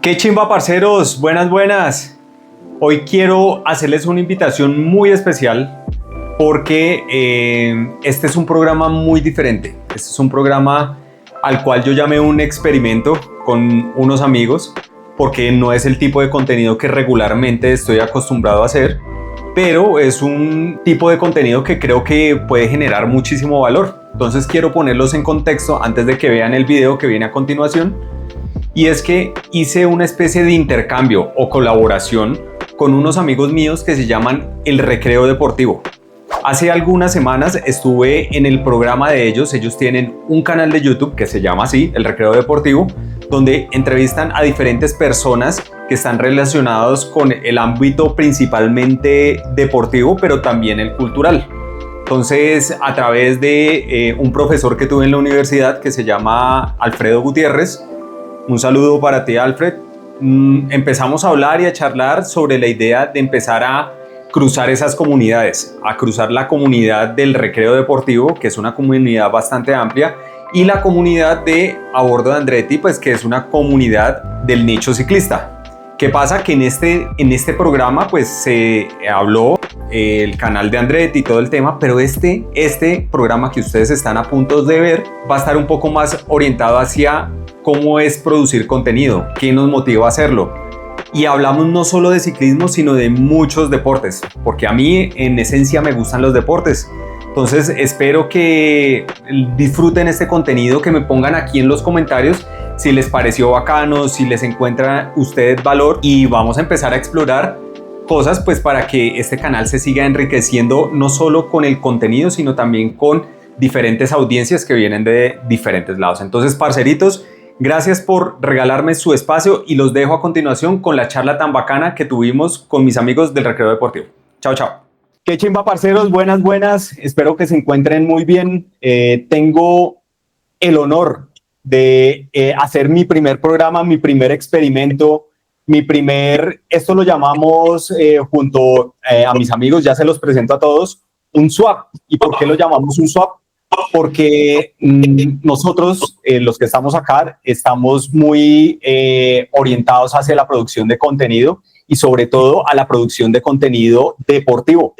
Qué chimba, parceros, buenas, buenas. Hoy quiero hacerles una invitación muy especial porque este es un programa muy diferente. Este es un programa al cual yo llamé un experimento con unos amigos porque no es el tipo de contenido que regularmente estoy acostumbrado a hacer, pero es un tipo de contenido que creo que puede generar muchísimo valor. Entonces quiero ponerlos en contexto antes de que vean el video que viene a continuación. Y es que hice una especie de intercambio o colaboración con unos amigos míos que se llaman El Recreo Deportivo. Hace algunas semanas estuve en el programa de ellos. Ellos tienen un canal de YouTube que se llama así, El Recreo Deportivo, donde entrevistan a diferentes personas que están relacionados con el ámbito principalmente deportivo, pero también el cultural. Entonces, a través de un profesor que tuve en la universidad que se llama Alfredo Gutiérrez, un saludo para ti, Alfred. Empezamos a hablar y a charlar sobre la idea de empezar a cruzar esas comunidades, a cruzar la comunidad del Recreo Deportivo, que es una comunidad bastante amplia, y la comunidad de A Bordo de Andretti, pues que es una comunidad del nicho ciclista. ¿Qué pasa? Que en este programa pues se habló el canal de Andretti y todo el tema, pero este programa que ustedes están a punto de ver va a estar un poco más orientado hacia cómo es producir contenido, qué nos motiva a hacerlo. Y hablamos no solo de ciclismo, sino de muchos deportes, porque a mí en esencia me gustan los deportes. Entonces espero que disfruten este contenido, que me pongan aquí en los comentarios si les pareció bacano, si les encuentran ustedes valor, y vamos a empezar a explorar cosas pues para que este canal se siga enriqueciendo no solo con el contenido, sino también con diferentes audiencias que vienen de diferentes lados. Entonces, parceritos, gracias por regalarme su espacio y los dejo a continuación con la charla tan bacana que tuvimos con mis amigos del Recreo Deportivo. Chao, chao. Qué chimba, parceros, buenas, buenas. Espero que se encuentren muy bien. Tengo el honor de hacer mi primer programa, mi primer experimento, esto lo llamamos junto a mis amigos, ya se los presento a todos, un swap. ¿Y por qué lo llamamos un swap? Porque nosotros, los que estamos acá, estamos muy orientados hacia la producción de contenido y sobre todo a la producción de contenido deportivo.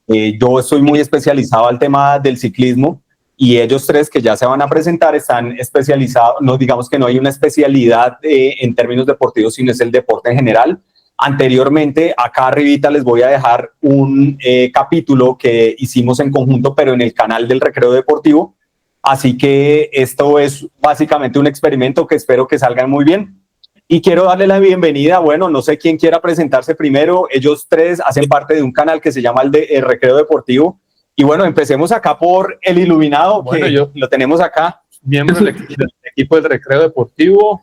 Yo estoy muy especializado al tema del ciclismo y ellos tres que ya se van a presentar están especializados, no digamos que no hay una especialidad en términos deportivos, sino es el deporte en general. Anteriormente, acá arribita les voy a dejar un capítulo que hicimos en conjunto, pero en el canal del Recreo Deportivo. Así que esto es básicamente un experimento que espero que salgan muy bien. Y quiero darle la bienvenida, bueno, no sé quién quiera presentarse primero. Ellos tres hacen parte de un canal que se llama el Recreo Deportivo. Y bueno, empecemos acá por el iluminado, bueno, que yo lo tenemos acá. Miembro del equipo del Recreo Deportivo,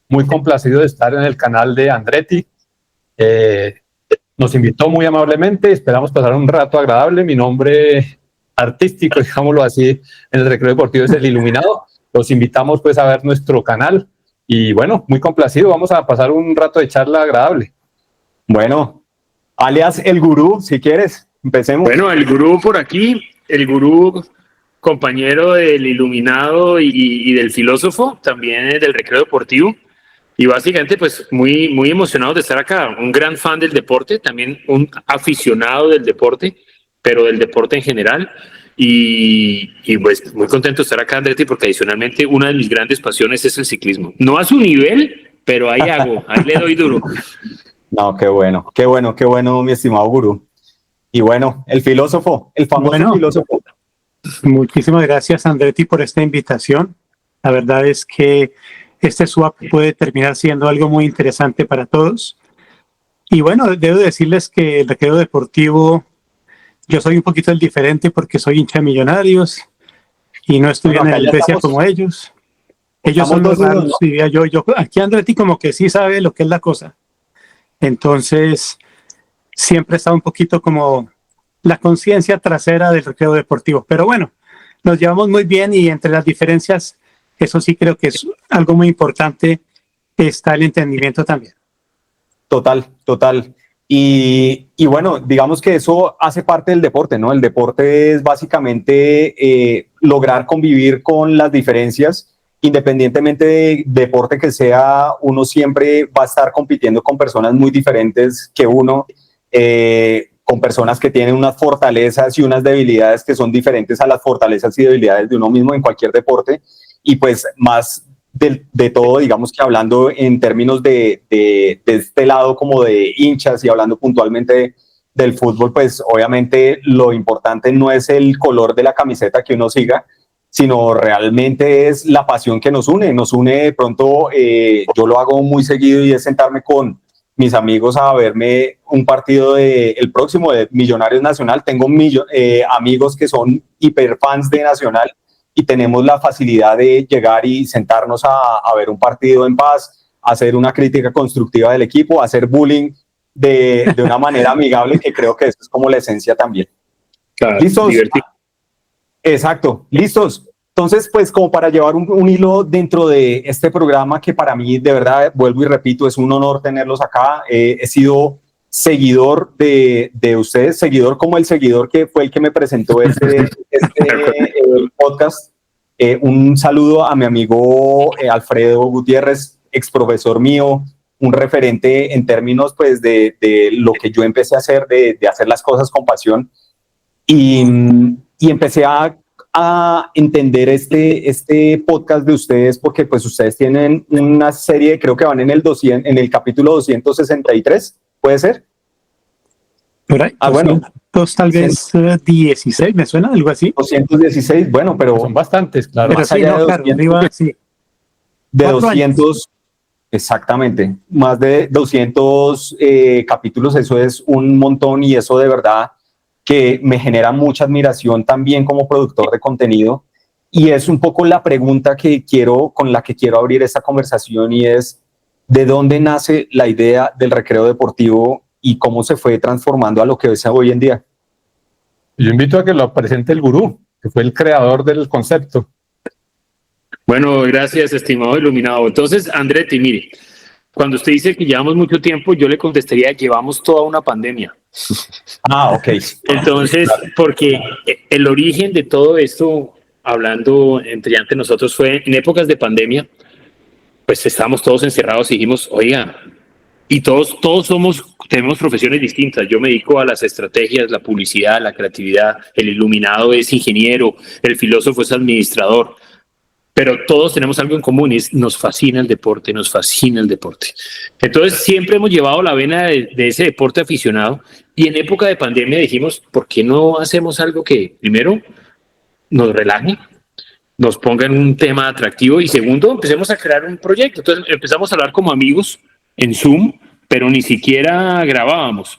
muy complacido de estar en el canal de Andretti. Nos invitó muy amablemente, esperamos pasar un rato agradable. Mi nombre artístico, digámoslo así, en el Recreo Deportivo es El Iluminado. Los invitamos pues a ver nuestro canal y bueno, muy complacido, vamos a pasar un rato de charla agradable. Bueno, alias El Gurú, si quieres, empecemos. Bueno, el Gurú por aquí, el Gurú compañero del Iluminado y del Filósofo, también del Recreo Deportivo. Y básicamente, pues, muy emocionado de estar acá. Un gran fan del deporte, también un aficionado del deporte, pero del deporte en general. Y pues, muy contento de estar acá, Andretti, porque adicionalmente una de mis grandes pasiones es el ciclismo. No a su nivel, pero ahí ahí le doy duro. No, qué bueno, mi estimado Gurú. Y bueno, el filósofo, el famoso filósofo. Muchísimas gracias, Andretti, por esta invitación. La verdad es que este swap puede terminar siendo algo muy interesante para todos. Y bueno, debo decirles que el Recreo Deportivo, yo soy un poquito el diferente porque soy hincha de Millonarios y no estudié en la iglesia como ellos. Ellos son los raros, diría yo. Aquí Andretti como que sí sabe lo que es la cosa. Entonces, siempre está un poquito como la conciencia trasera del Recreo Deportivo. Pero bueno, nos llevamos muy bien y entre las diferencias, eso sí creo que es algo muy importante, está el entendimiento también. Total. Y bueno, digamos que eso hace parte del deporte, ¿no? El deporte es básicamente lograr convivir con las diferencias independientemente de deporte que sea, uno siempre va a estar compitiendo con personas muy diferentes que uno, con personas que tienen unas fortalezas y unas debilidades que son diferentes a las fortalezas y debilidades de uno mismo en cualquier deporte. Y pues más de todo, digamos que hablando en términos de este lado como de hinchas y hablando puntualmente del fútbol, pues obviamente lo importante no es el color de la camiseta que uno siga, sino realmente es la pasión que nos une. Nos une de pronto, yo lo hago muy seguido y es sentarme con mis amigos a verme un partido el próximo de Millonarios Nacional. Tengo amigos que son hiper fans de Nacional y tenemos la facilidad de llegar y sentarnos a ver un partido en paz, hacer una crítica constructiva del equipo, hacer bullying de una manera amigable, que creo que eso es como la esencia también. Claro, ¿Listos? divertido. Exacto, listos. Entonces, pues como para llevar un hilo dentro de este programa que para mí, de verdad, vuelvo y repito, es un honor tenerlos acá. He sido seguidor de ustedes, seguidor como el seguidor que fue el que me presentó este podcast. Un saludo a mi amigo Alfredo Gutiérrez, ex profesor mío, un referente en términos pues de lo que yo empecé a hacer, de hacer las cosas con pasión. Y empecé a entender este podcast de ustedes, porque pues ustedes tienen una serie, creo que van en el capítulo 263, ¿puede ser? Por ahí, bueno. Tal vez 16, ¿me suena? Algo así. 216, bueno, pero son bastantes, claro. Pero sí, no, claro, arriba, sí. De 200, exactamente, más de 200 capítulos, eso es un montón y eso de verdad que me genera mucha admiración también como productor de contenido, y es un poco la pregunta con la que quiero abrir esta conversación, y es ¿de dónde nace la idea del recreo deportivo y cómo se fue transformando a lo que es hoy en día? Yo invito a que lo presente el gurú, que fue el creador del concepto. Bueno, gracias, estimado iluminado. Entonces, Andretti, mire, cuando usted dice que llevamos mucho tiempo, yo le contestaría, llevamos toda una pandemia. Ah, ok. Entonces, porque el origen de todo esto, hablando entre nosotros, fue en épocas de pandemia, pues estábamos todos encerrados y dijimos, oiga, y todos tenemos profesiones distintas. Yo me dedico a las estrategias, la publicidad, la creatividad, el iluminado es ingeniero, el filósofo es administrador. Pero todos tenemos algo en común, nos fascina el deporte, nos fascina el deporte. Entonces siempre hemos llevado la vena de ese deporte aficionado, y en época de pandemia dijimos, ¿por qué no hacemos algo que primero nos relaje, nos ponga en un tema atractivo, y segundo, empecemos a crear un proyecto? Entonces empezamos a hablar como amigos en Zoom, pero ni siquiera grabábamos.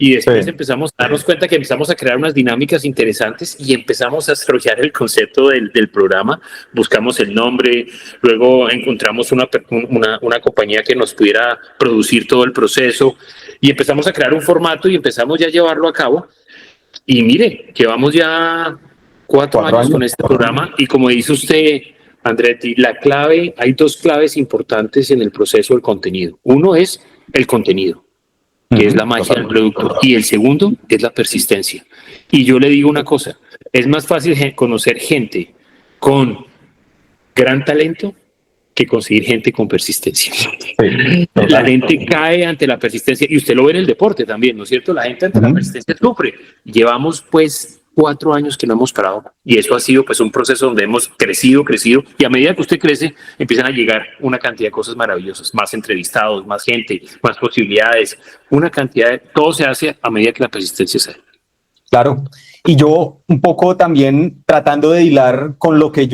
Y después empezamos a darnos cuenta que empezamos a crear unas dinámicas interesantes y empezamos a desarrollar el concepto del programa. Buscamos el nombre, luego encontramos una compañía que nos pudiera producir todo el proceso y empezamos a crear un formato y empezamos ya a llevarlo a cabo. Y mire, llevamos ya 4 años con este programa, y como dice usted, Andretti, hay 2 claves importantes en el proceso del contenido. Uno es el contenido, que es la magia del producto, y el segundo es la persistencia. Y yo le digo una cosa, es más fácil conocer gente con gran talento que conseguir gente con persistencia. Sí, la gente cae ante la persistencia, y usted lo ve en el deporte también, ¿no es cierto? La gente ante la persistencia sufre. Llevamos pues 4 años que no hemos parado, y eso ha sido pues un proceso donde hemos crecido, y a medida que usted crece empiezan a llegar una cantidad de cosas maravillosas, más entrevistados, más gente, más posibilidades, una cantidad todo se hace a medida que la persistencia se da. Claro, y yo un poco también tratando de hilar con lo que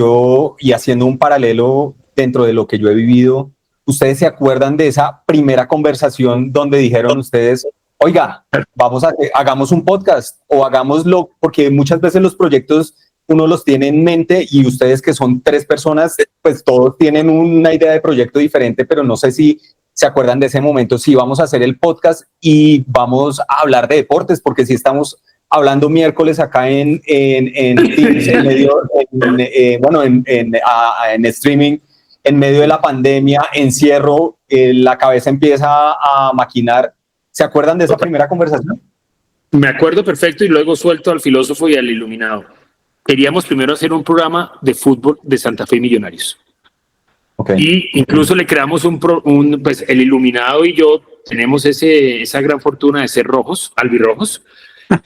y haciendo un paralelo dentro de lo que yo he vivido. ¿Ustedes se acuerdan de esa primera conversación donde dijeron ustedes, oiga, hagamos un podcast o hagámoslo? Porque muchas veces los proyectos uno los tiene en mente, y ustedes que son 3 personas, pues todos tienen una idea de proyecto diferente, pero no sé si se acuerdan de ese momento, si vamos a hacer el podcast y vamos a hablar de deportes, porque si estamos hablando miércoles acá en Teams, en streaming, en medio de la pandemia, encierro, la cabeza empieza a maquinar. ¿Se acuerdan de esa primera conversación? Me acuerdo perfecto, y luego suelto al filósofo y al iluminado. Queríamos primero hacer un programa de fútbol de Santa Fe y Millonarios. Okay. Y incluso le creamos pues el Iluminado y yo tenemos esa gran fortuna de ser rojos, albirrojos.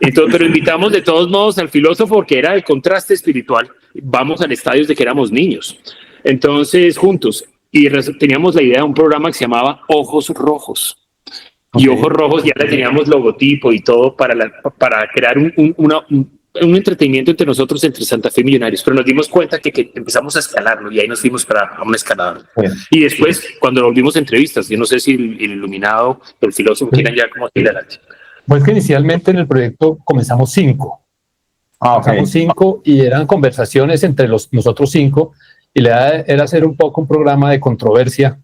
Entonces, pero invitamos de todos modos al filósofo porque era el contraste espiritual. Vamos al estadio desde que éramos niños. Entonces, juntos. Y teníamos la idea de un programa que se llamaba Ojos Rojos. Okay. Y Ojos Rojos ya le teníamos logotipo y todo para crear un entretenimiento entre nosotros, entre Santa Fe y Millonarios, pero nos dimos cuenta que empezamos a escalarlo y ahí nos fuimos a un escalador. Bueno. Y después, cuando volvimos a entrevistas, yo no sé si el Iluminado, el filósofo, quieran ya como ir adelante. Pues que inicialmente en el proyecto comenzamos 5. Comenzamos 5 y eran conversaciones entre nosotros 5 y la idea era hacer un poco un programa de controversia,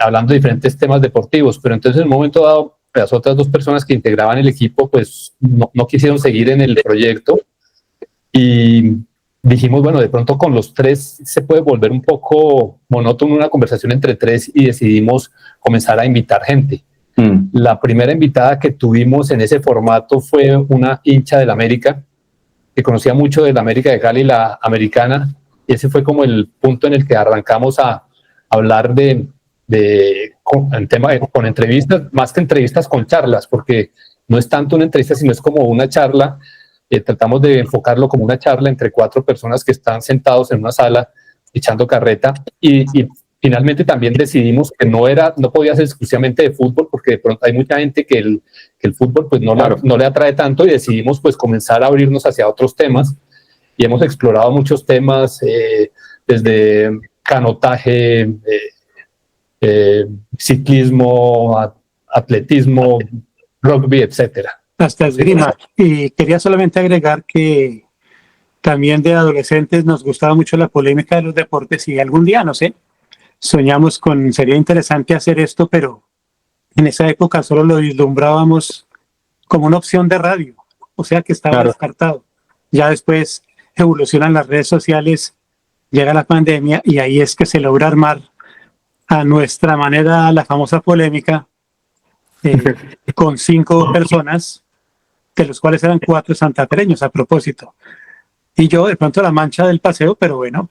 hablando de diferentes temas deportivos, pero entonces en un momento dado las otras 2 personas que integraban el equipo pues no quisieron seguir en el proyecto y dijimos, bueno, de pronto con los 3 se puede volver un poco monótono una conversación entre 3 y decidimos comenzar a invitar gente. La primera invitada que tuvimos en ese formato fue una hincha del América que conocía mucho del América de Cali, la americana, y ese fue como el punto en el que arrancamos a hablar con entrevistas, más que entrevistas, con charlas, porque no es tanto una entrevista, sino es como una charla. Tratamos de enfocarlo como una charla entre 4 personas que están sentados en una sala echando carreta y finalmente también decidimos que no podía ser exclusivamente de fútbol, porque de pronto hay mucha gente que el fútbol pues no le atrae tanto y decidimos pues comenzar a abrirnos hacia otros temas y hemos explorado muchos temas desde canotaje, ciclismo, atletismo, rugby, etcétera. Hasta esgrima. Y quería solamente agregar que también de adolescentes nos gustaba mucho la polémica de los deportes y algún día, no sé, soñamos sería interesante hacer esto, pero en esa época solo lo vislumbrábamos como una opción de radio, o sea que estaba descartado. Ya después evolucionan las redes sociales, llega la pandemia y ahí es que se logra armar a nuestra manera la famosa polémica con 5 personas, de los cuales eran 4 santatreños a propósito. Y yo de pronto la mancha del paseo, pero bueno,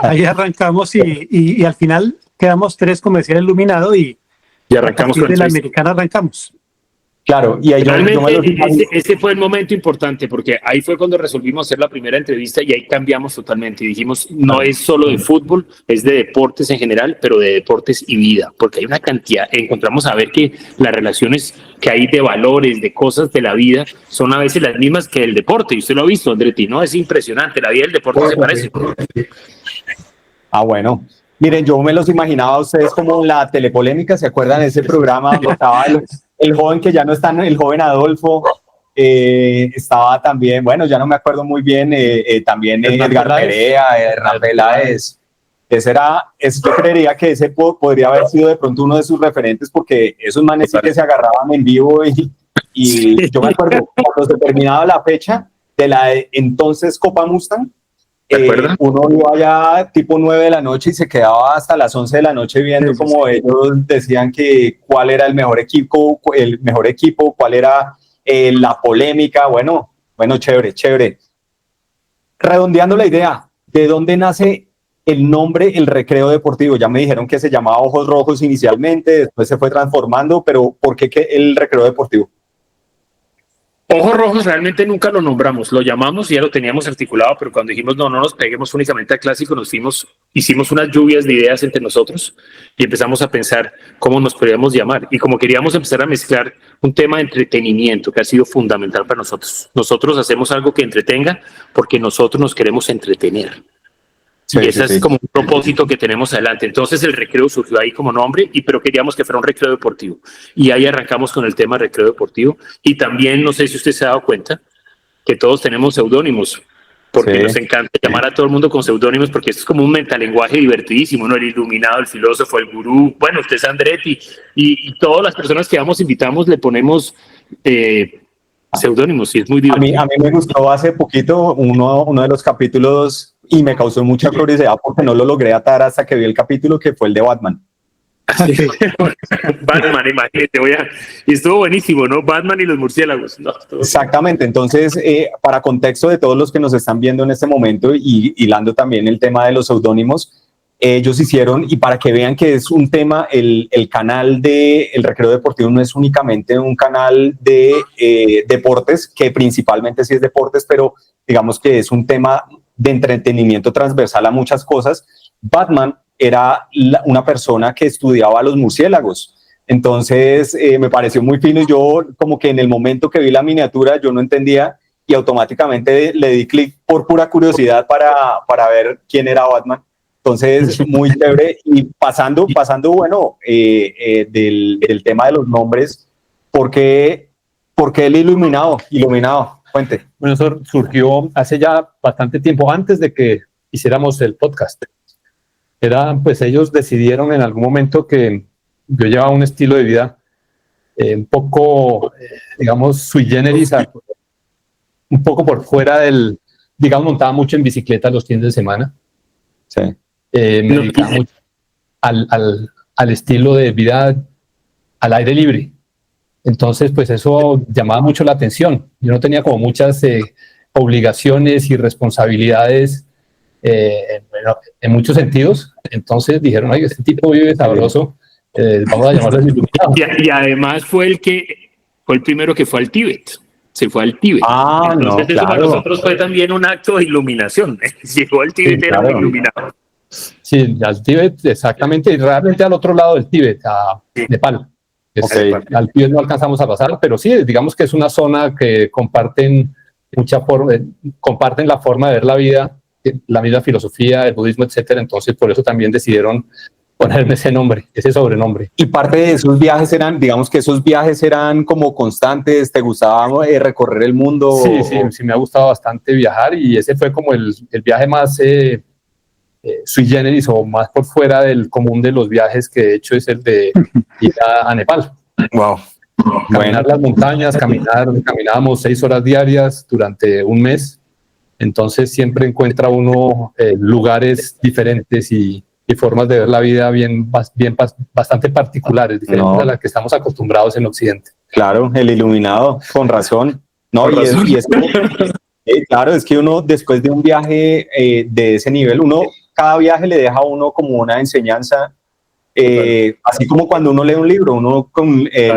ahí arrancamos y al final quedamos 3, como decía el Iluminado, y arrancamos con la americana arrancamos. Claro, y ahí ese fue el momento importante, porque ahí fue cuando resolvimos hacer la primera entrevista y ahí cambiamos totalmente y dijimos, no es solo de fútbol, es de deportes en general, pero de deportes y vida, porque hay una cantidad, encontramos a ver que las relaciones que hay de valores, de cosas de la vida, son a veces las mismas que el deporte, y usted lo ha visto, Andretti, ¿no? Es impresionante, la vida y el deporte se parecen. Bueno. Miren, yo me los imaginaba a ustedes como la telepolémica, ¿se acuerdan de ese programa donde estaba el joven que ya no está, el joven Adolfo? Estaba también, bueno, ya no me acuerdo muy bien, también Edgar Perea, Hernán Peláez. Yo creería que ese podría haber sido de pronto uno de sus referentes, porque esos manes sí que se agarraban en vivo y yo me acuerdo cuando se terminaba la fecha de la entonces Copa Mustang. Uno iba allá tipo 9 de la noche y se quedaba hasta las 11 de la noche viendo como ellos decían que cuál era el mejor equipo, cuál era la polémica. Bueno, chévere. Redondeando la idea, ¿de dónde nace el nombre El Recreo Deportivo? Ya me dijeron que se llamaba Ojos Rojos inicialmente, después se fue transformando, pero ¿por qué El Recreo Deportivo? Ojos Rojos realmente nunca lo nombramos, lo llamamos y ya lo teníamos articulado, pero cuando dijimos no nos peguemos únicamente al clásico, hicimos unas lluvias de ideas entre nosotros y empezamos a pensar cómo nos podríamos llamar. Y como queríamos empezar a mezclar un tema de entretenimiento que ha sido fundamental para nosotros. Nosotros hacemos algo que entretenga porque nosotros nos queremos entretener. Sí, y ese es como un propósito que tenemos adelante. Entonces el recreo surgió ahí como nombre, pero queríamos que fuera un recreo deportivo. Y ahí arrancamos con el tema recreo deportivo. Y también, no sé si usted se ha dado cuenta, que todos tenemos seudónimos, porque nos encanta llamar a todo el mundo con seudónimos, porque esto es como un metalenguaje divertidísimo, ¿no? El Iluminado, el filósofo, el gurú, bueno, usted es Andretti, y todas las personas que invitamos le ponemos seudónimos, y es muy divertido. A mí me gustó hace poquito uno de los capítulos y me causó mucha curiosidad porque no lo logré atar hasta que vi el capítulo que fue el de Batman. Batman, imagínate, y estuvo buenísimo, ¿no? Batman y los murciélagos. No, exactamente, entonces, para contexto de todos los que nos están viendo en este momento y hilando también el tema de los seudónimos, ellos hicieron, y para que vean que es un tema, el canal de El Recreo Deportivo no es únicamente un canal de deportes, que principalmente sí es deportes, pero digamos que es un tema de entretenimiento transversal a muchas cosas. Batman era una persona que estudiaba los murciélagos. Entonces me pareció muy fino y yo como que en el momento que vi la miniatura yo no entendía y automáticamente le di clic por pura curiosidad para ver quién era Batman. Entonces, muy chévere. Y pasando bueno, del tema de los nombres, ¿por qué el iluminado? Cuente. Bueno, eso surgió hace ya bastante tiempo, antes de que hiciéramos el podcast. Pues ellos decidieron en algún momento que yo llevaba un estilo de vida un poco, digamos, sui generis, un poco por fuera digamos, montaba mucho en bicicleta los fines de semana. Sí. Me dedicaba mucho al estilo de vida al aire libre. Entonces, pues eso llamaba mucho la atención. Yo no tenía como muchas obligaciones y responsabilidades en muchos sentidos. Entonces dijeron, ay, este tipo vive sabroso, vamos a llamarlo iluminado. Y además fue el primero que fue al Tíbet. Se fue al Tíbet. Entonces, no, eso para nosotros fue también un acto de iluminación. Llegó al Tíbet, sí, era un iluminado. Sí, al Tíbet, exactamente, y realmente al otro lado del Tíbet, a Nepal. Okay. Al Tíbet no alcanzamos a pasar, pero sí, digamos que es una zona que comparten la forma de ver la vida, la misma filosofía, el budismo, etcétera. Entonces, por eso también decidieron ponerme ese sobrenombre. Y parte de esos viajes digamos que esos viajes eran como constantes. ¿Te gustaba recorrer el mundo? Sí, me ha gustado bastante viajar, y ese fue como el viaje más sui generis o más por fuera del común de los viajes que he hecho, es el de ir a Nepal. Wow. Caminar las montañas, caminábamos 6 horas diarias durante un mes. Entonces siempre encuentra uno lugares diferentes y formas de ver la vida bastante particulares, diferentes a las que estamos acostumbrados en Occidente. Claro, el iluminado, con razón. No, con razón. Claro, es que uno después de un viaje de ese nivel, cada viaje le deja a uno como una enseñanza, así como cuando uno lee un libro,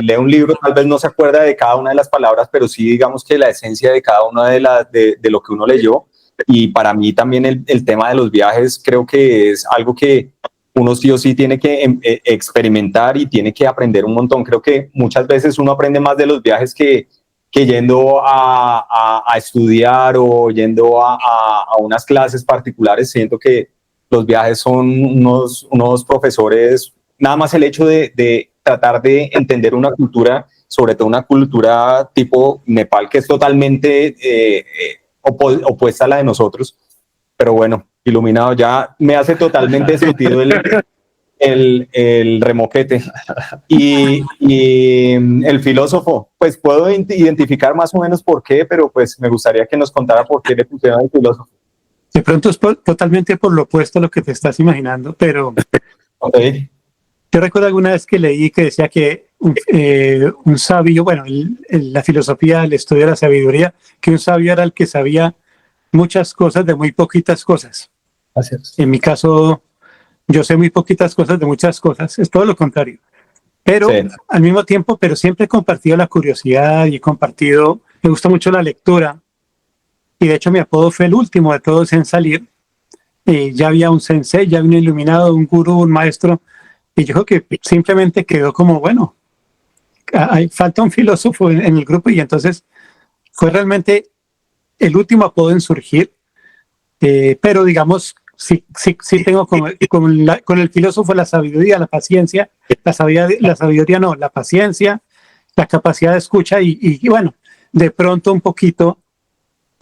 lee un libro, tal vez no se acuerda de cada una de las palabras, pero sí digamos que la esencia de cada una de lo que uno leyó. Y para mí también el tema de los viajes creo que es algo que uno sí o sí tiene que experimentar y tiene que aprender un montón. Creo que muchas veces uno aprende más de los viajes que yendo a estudiar o yendo a unas clases particulares. Siento que los viajes son unos profesores, nada más el hecho de tratar de entender una cultura, sobre todo una cultura tipo Nepal, que es totalmente opuesta a la de nosotros. Pero bueno, iluminado, ya me hace totalmente sentido el remoquete. Y el filósofo, pues puedo identificar más o menos por qué, pero pues me gustaría que nos contara por qué le pusieron el filósofo. De pronto es totalmente por lo opuesto a lo que te estás imaginando, pero okay. Yo recuerdo alguna vez que leí que decía que un sabio, bueno, la filosofía, el estudio de la sabiduría, que un sabio era el que sabía muchas cosas de muy poquitas cosas. Así es. En mi caso, yo sé muy poquitas cosas de muchas cosas, es todo lo contrario. Pero sí, al mismo tiempo, pero siempre he compartido la curiosidad y me gusta mucho la lectura. Y de hecho mi apodo fue el último de todos en salir. Ya había un sensei, ya había un iluminado, un gurú, un maestro. Y yo creo que simplemente quedó como, bueno, falta un filósofo en el grupo, y entonces fue realmente el último apodo en surgir. Pero digamos, sí tengo con el filósofo la sabiduría, la paciencia, la paciencia, la capacidad de escucha y bueno, de pronto un poquito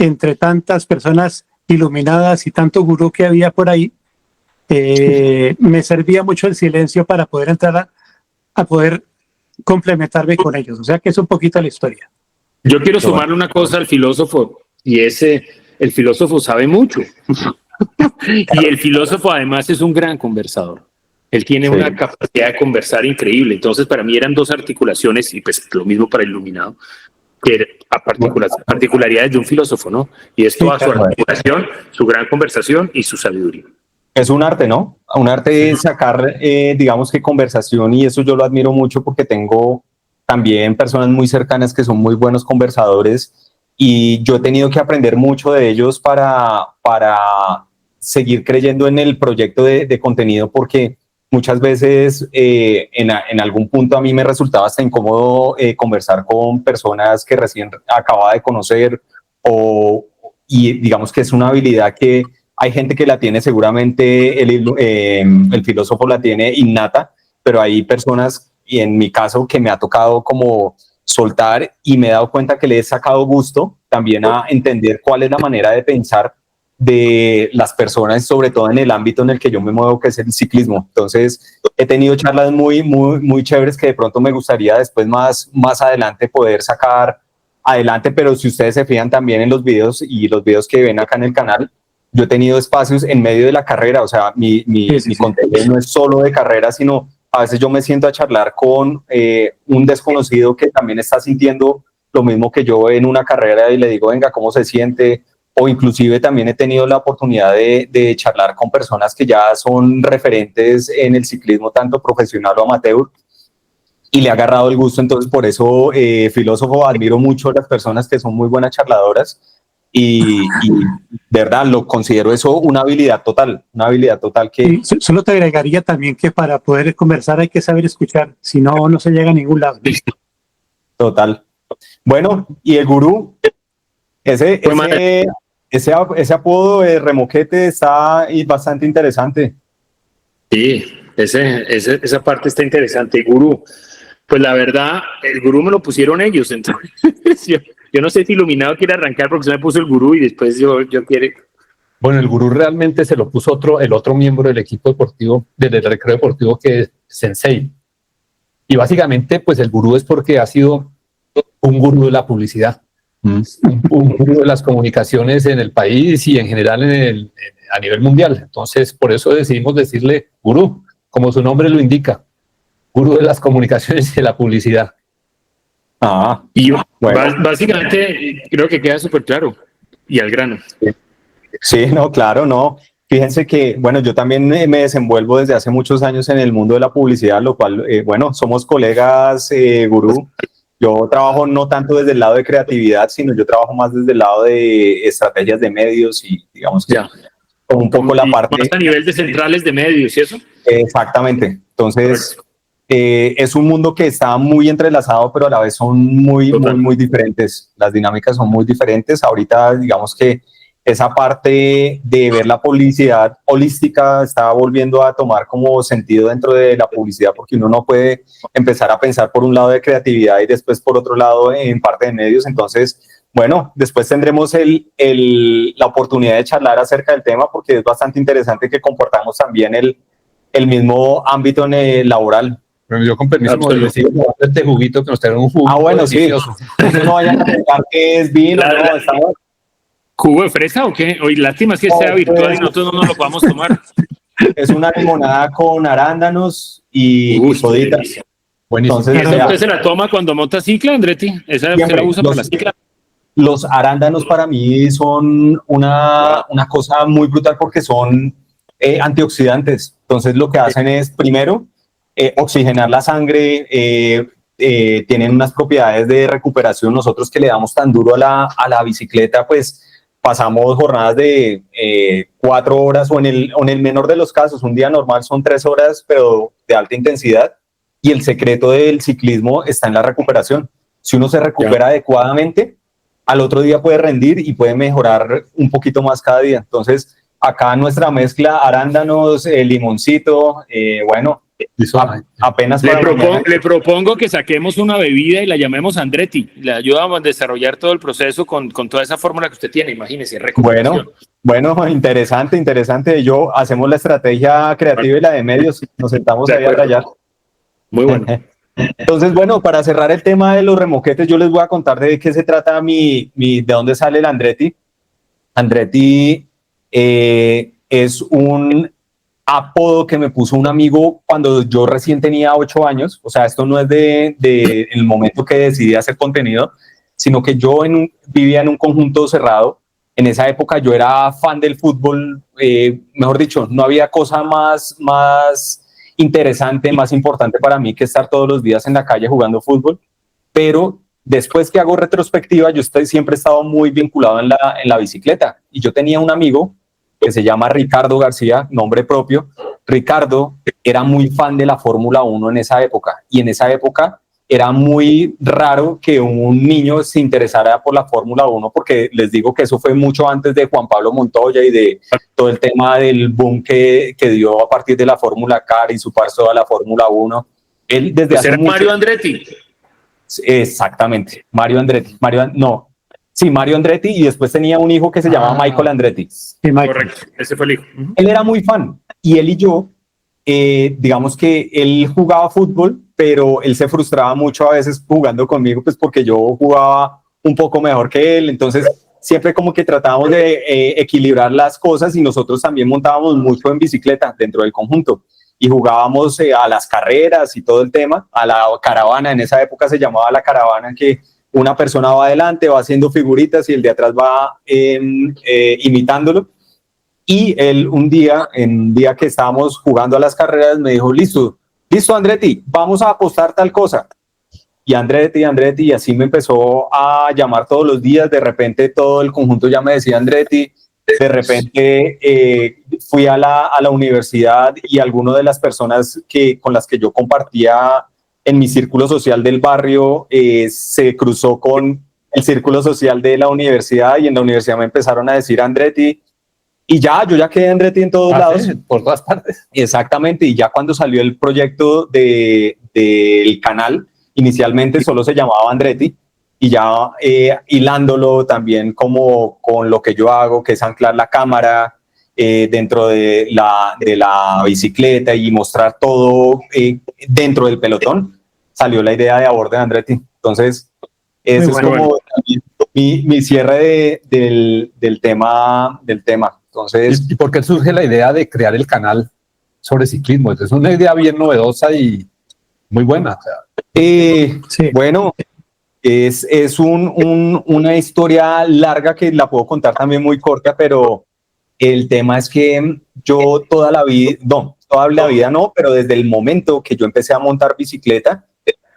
entre tantas personas iluminadas y tanto gurú que había por ahí, me servía mucho el silencio para poder entrar a poder complementarme con ellos. O sea que es un poquito la historia. Yo quiero sumarle una cosa al filósofo, y el filósofo sabe mucho. Y el filósofo además es un gran conversador. Él tiene una capacidad de conversar increíble. Entonces para mí eran dos articulaciones, y pues lo mismo para Iluminado, que particularidades de un filósofo, ¿no? Y es toda su articulación, su gran conversación y su sabiduría. Es un arte, ¿no? Un arte sacar, digamos que conversación, y eso yo lo admiro mucho porque tengo también personas muy cercanas que son muy buenos conversadores y yo he tenido que aprender mucho de ellos para seguir creyendo en el proyecto de contenido, porque muchas veces en algún punto a mí me resultaba hasta incómodo conversar con personas que recién acababa de conocer, y digamos que es una habilidad que hay gente que la tiene seguramente, el filósofo la tiene innata, pero hay personas, y en mi caso, que me ha tocado como soltar y me he dado cuenta que le he sacado gusto también a entender cuál es la manera de pensar de las personas, sobre todo en el ámbito en el que yo me muevo, que es el ciclismo. Entonces, he tenido charlas muy chéveres que de pronto me gustaría después más adelante poder sacar adelante, pero si ustedes se fijan también en los videos y los videos que ven acá en el canal, yo he tenido espacios en medio de la carrera, o sea, mi contenido no es solo de carrera, sino a veces yo me siento a charlar con un desconocido que también está sintiendo lo mismo que yo en una carrera y le digo, venga, ¿cómo se siente? O inclusive también he tenido la oportunidad de charlar con personas que ya son referentes en el ciclismo, tanto profesional o amateur, y le ha agarrado el gusto. Entonces, por eso, filósofo, admiro mucho a las personas que son muy buenas charladoras y de verdad lo considero eso una habilidad total que... Sí, solo te agregaría también que para poder conversar hay que saber escuchar, si no, no se llega a ningún lado. Total. Bueno, y el gurú, ese apodo de Remoquete está bastante interesante. Sí, esa parte está interesante, gurú. Pues la verdad, el gurú me lo pusieron ellos, entonces yo no sé si Iluminado quiere arrancar porque se me puso el gurú y después yo quiere... Bueno, el gurú realmente se lo puso el otro miembro del equipo deportivo, del recreo deportivo, que es Sensei. Y básicamente, pues el gurú es porque ha sido un gurú de la publicidad, un gurú de las comunicaciones en el país y en general a nivel mundial. Entonces, por eso decidimos decirle gurú, como su nombre lo indica, gurú de las comunicaciones y de la publicidad. Y bueno, básicamente creo que queda súper claro y al grano. Sí, no, claro, no. Fíjense que, bueno, yo también me desenvuelvo desde hace muchos años en el mundo de la publicidad, lo cual, bueno, somos colegas, gurú. Yo trabajo no tanto desde el lado de creatividad, sino yo trabajo más desde el lado de estrategias de medios y digamos que con un poco la parte... Más a nivel de centrales de medios, ¿y eso? Exactamente. Entonces, es un mundo que está muy entrelazado, pero a la vez son muy diferentes. Las dinámicas son muy diferentes. Ahorita, digamos que esa parte de ver la publicidad holística está volviendo a tomar como sentido dentro de la publicidad, porque uno no puede empezar a pensar por un lado de creatividad y después por otro lado en parte de medios. Entonces, bueno, después tendremos la oportunidad de charlar acerca del tema, porque es bastante interesante que comportamos también el mismo ámbito laboral. Pero yo con permiso me decido este juguito que nos trae un jugo. Bueno, delicioso. Sí. No vayan a pensar que es vino, no, estamos... ¿Jugo de fresa o qué? Hoy lástima es que sea virtual y nosotros no nos lo podamos tomar. Es una limonada con arándanos y sodita. Buenísimo. Entonces, ¿usted se la toma cuando monta cicla, Andretti? ¿Esa se la usa para la cicla? Los arándanos para mí son una cosa muy brutal porque son antioxidantes. Entonces lo que hacen es, primero, oxigenar la sangre, tienen unas propiedades de recuperación. Nosotros que le damos tan duro a la bicicleta, pues pasamos jornadas de 4 horas o en el menor de los casos, un día normal son 3 horas, pero de alta intensidad. Y el secreto del ciclismo está en la recuperación. Si uno se recupera adecuadamente, al otro día puede rendir y puede mejorar un poquito más cada día. Entonces, acá nuestra mezcla, arándanos, limoncito, bueno, apenas le propongo que saquemos una bebida y la llamemos Andretti. Le ayudamos a desarrollar todo el proceso con toda esa fórmula que usted tiene, imagínese. Bueno, interesante. Yo hacemos la estrategia creativa y la de medios, nos sentamos ahí a rayar. Muy bueno. Entonces, bueno, para cerrar el tema de los remoquetes, yo les voy a contar de qué se trata de dónde sale el Andretti. Andretti es un apodo que me puso un amigo cuando yo recién tenía 8 años. O sea, esto no es de el momento que decidí hacer contenido, sino que yo vivía en un conjunto cerrado En esa época yo era fan del fútbol, mejor dicho, no había cosa más interesante, más importante para mí que estar todos los días en la calle jugando fútbol, pero después que hago retrospectiva, yo siempre he estado muy vinculado en la bicicleta, y yo tenía un amigo que se llama Ricardo García, nombre propio. Ricardo era muy fan de la Fórmula 1 en esa época, y en esa época era muy raro que un niño se interesara por la Fórmula 1, porque les digo que eso fue mucho antes de Juan Pablo Montoya y de todo el tema del boom que dio a partir de la Fórmula Car y su paso a la Fórmula 1. Él desde Pues hace era mucho... Mario Andretti. Exactamente, Mario Andretti. Mario Andretti, y después tenía un hijo que se llamaba Michael Andretti. Sí, Michael. Correcto, ese fue el hijo. Él era muy fan, y él y yo, digamos que él jugaba fútbol, pero él se frustraba mucho a veces jugando conmigo, pues porque yo jugaba un poco mejor que él. Entonces siempre como que tratábamos de equilibrar las cosas, y nosotros también montábamos mucho en bicicleta dentro del conjunto y jugábamos a las carreras y todo el tema, a la caravana. En esa época se llamaba la caravana, que una persona va adelante, va haciendo figuritas y el de atrás va imitándolo. Y él un día que estábamos jugando a las carreras, me dijo: listo Andretti, vamos a apostar tal cosa. Y Andretti, y así me empezó a llamar todos los días. De repente todo el conjunto ya me decía Andretti. De repente fui a la universidad, y algunas de las personas con las que yo compartía en mi círculo social del barrio se cruzó con el círculo social de la universidad, y en la universidad me empezaron a decir Andretti. Y yo ya quedé Andretti en todos lados. Sí, por todas partes. Exactamente, y ya cuando salió el proyecto del canal, inicialmente solo se llamaba Andretti, y ya hilándolo también como con lo que yo hago, que es anclar la cámara dentro de la bicicleta y mostrar todo dentro del pelotón, salió la idea de Aborden Andretti. Entonces, ese es como mi cierre del tema. Entonces, ¿Y por qué surge la idea de crear el canal sobre ciclismo? Es una idea bien novedosa y muy buena. O sea. Sí. Bueno, es una historia larga que la puedo contar también muy corta, pero el tema es que yo toda la vida no, pero desde el momento que yo empecé a montar bicicleta,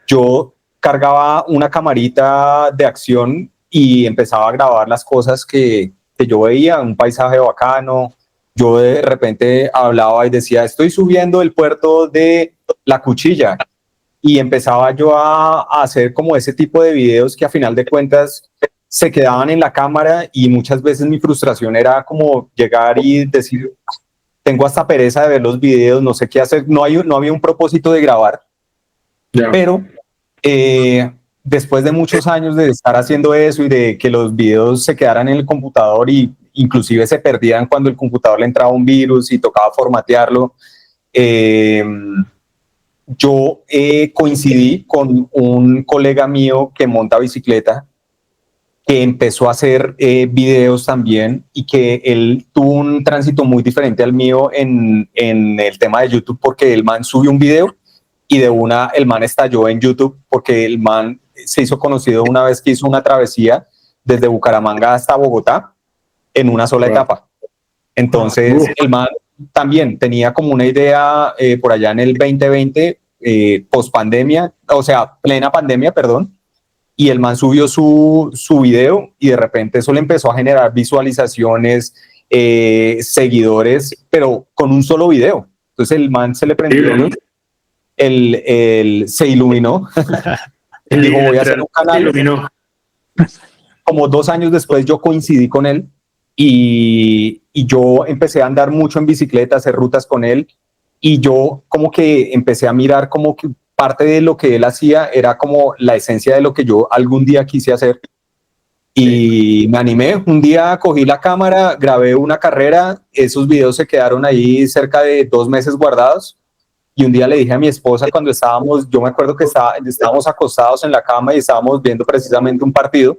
yo cargaba una camarita de acción y empezaba a grabar las cosas que yo veía, un paisaje bacano. Yo de repente hablaba y decía: estoy subiendo el puerto de La Cuchilla, y empezaba yo a hacer como ese tipo de videos que a final de cuentas se quedaban en la cámara, y muchas veces mi frustración era como llegar y decir: tengo hasta pereza de ver los videos, no sé qué hacer, no había un propósito de grabar. Pero después de muchos años de estar haciendo eso y de que los videos se quedaran en el computador, y inclusive se perdían cuando el computador le entraba un virus y tocaba formatearlo, yo coincidí con un colega mío que monta bicicleta, que empezó a hacer videos también, y que él tuvo un tránsito muy diferente al mío en el tema de YouTube, porque el man subió un video y de una el man estalló en YouTube, porque el man se hizo conocido una vez que hizo una travesía desde Bucaramanga hasta Bogotá en una sola etapa. Entonces el man también tenía como una idea por allá en el 2020, post pandemia, o sea, plena pandemia, perdón, y el man subió su video, y de repente eso le empezó a generar visualizaciones, seguidores, pero con un solo video. Entonces el man se le prendió, se iluminó. Él dijo: voy a hacer un canal. Como 2 años después yo coincidí con él, y yo empecé a andar mucho en bicicleta, a hacer rutas con él, y yo como que empecé a mirar como que parte de lo que él hacía era como la esencia de lo que yo algún día quise hacer, y me animé. Un día cogí la cámara, grabé una carrera, esos videos se quedaron ahí cerca de 2 meses guardados, y un día le dije a mi esposa, cuando yo me acuerdo que estábamos acostados en la cama y estábamos viendo precisamente un partido,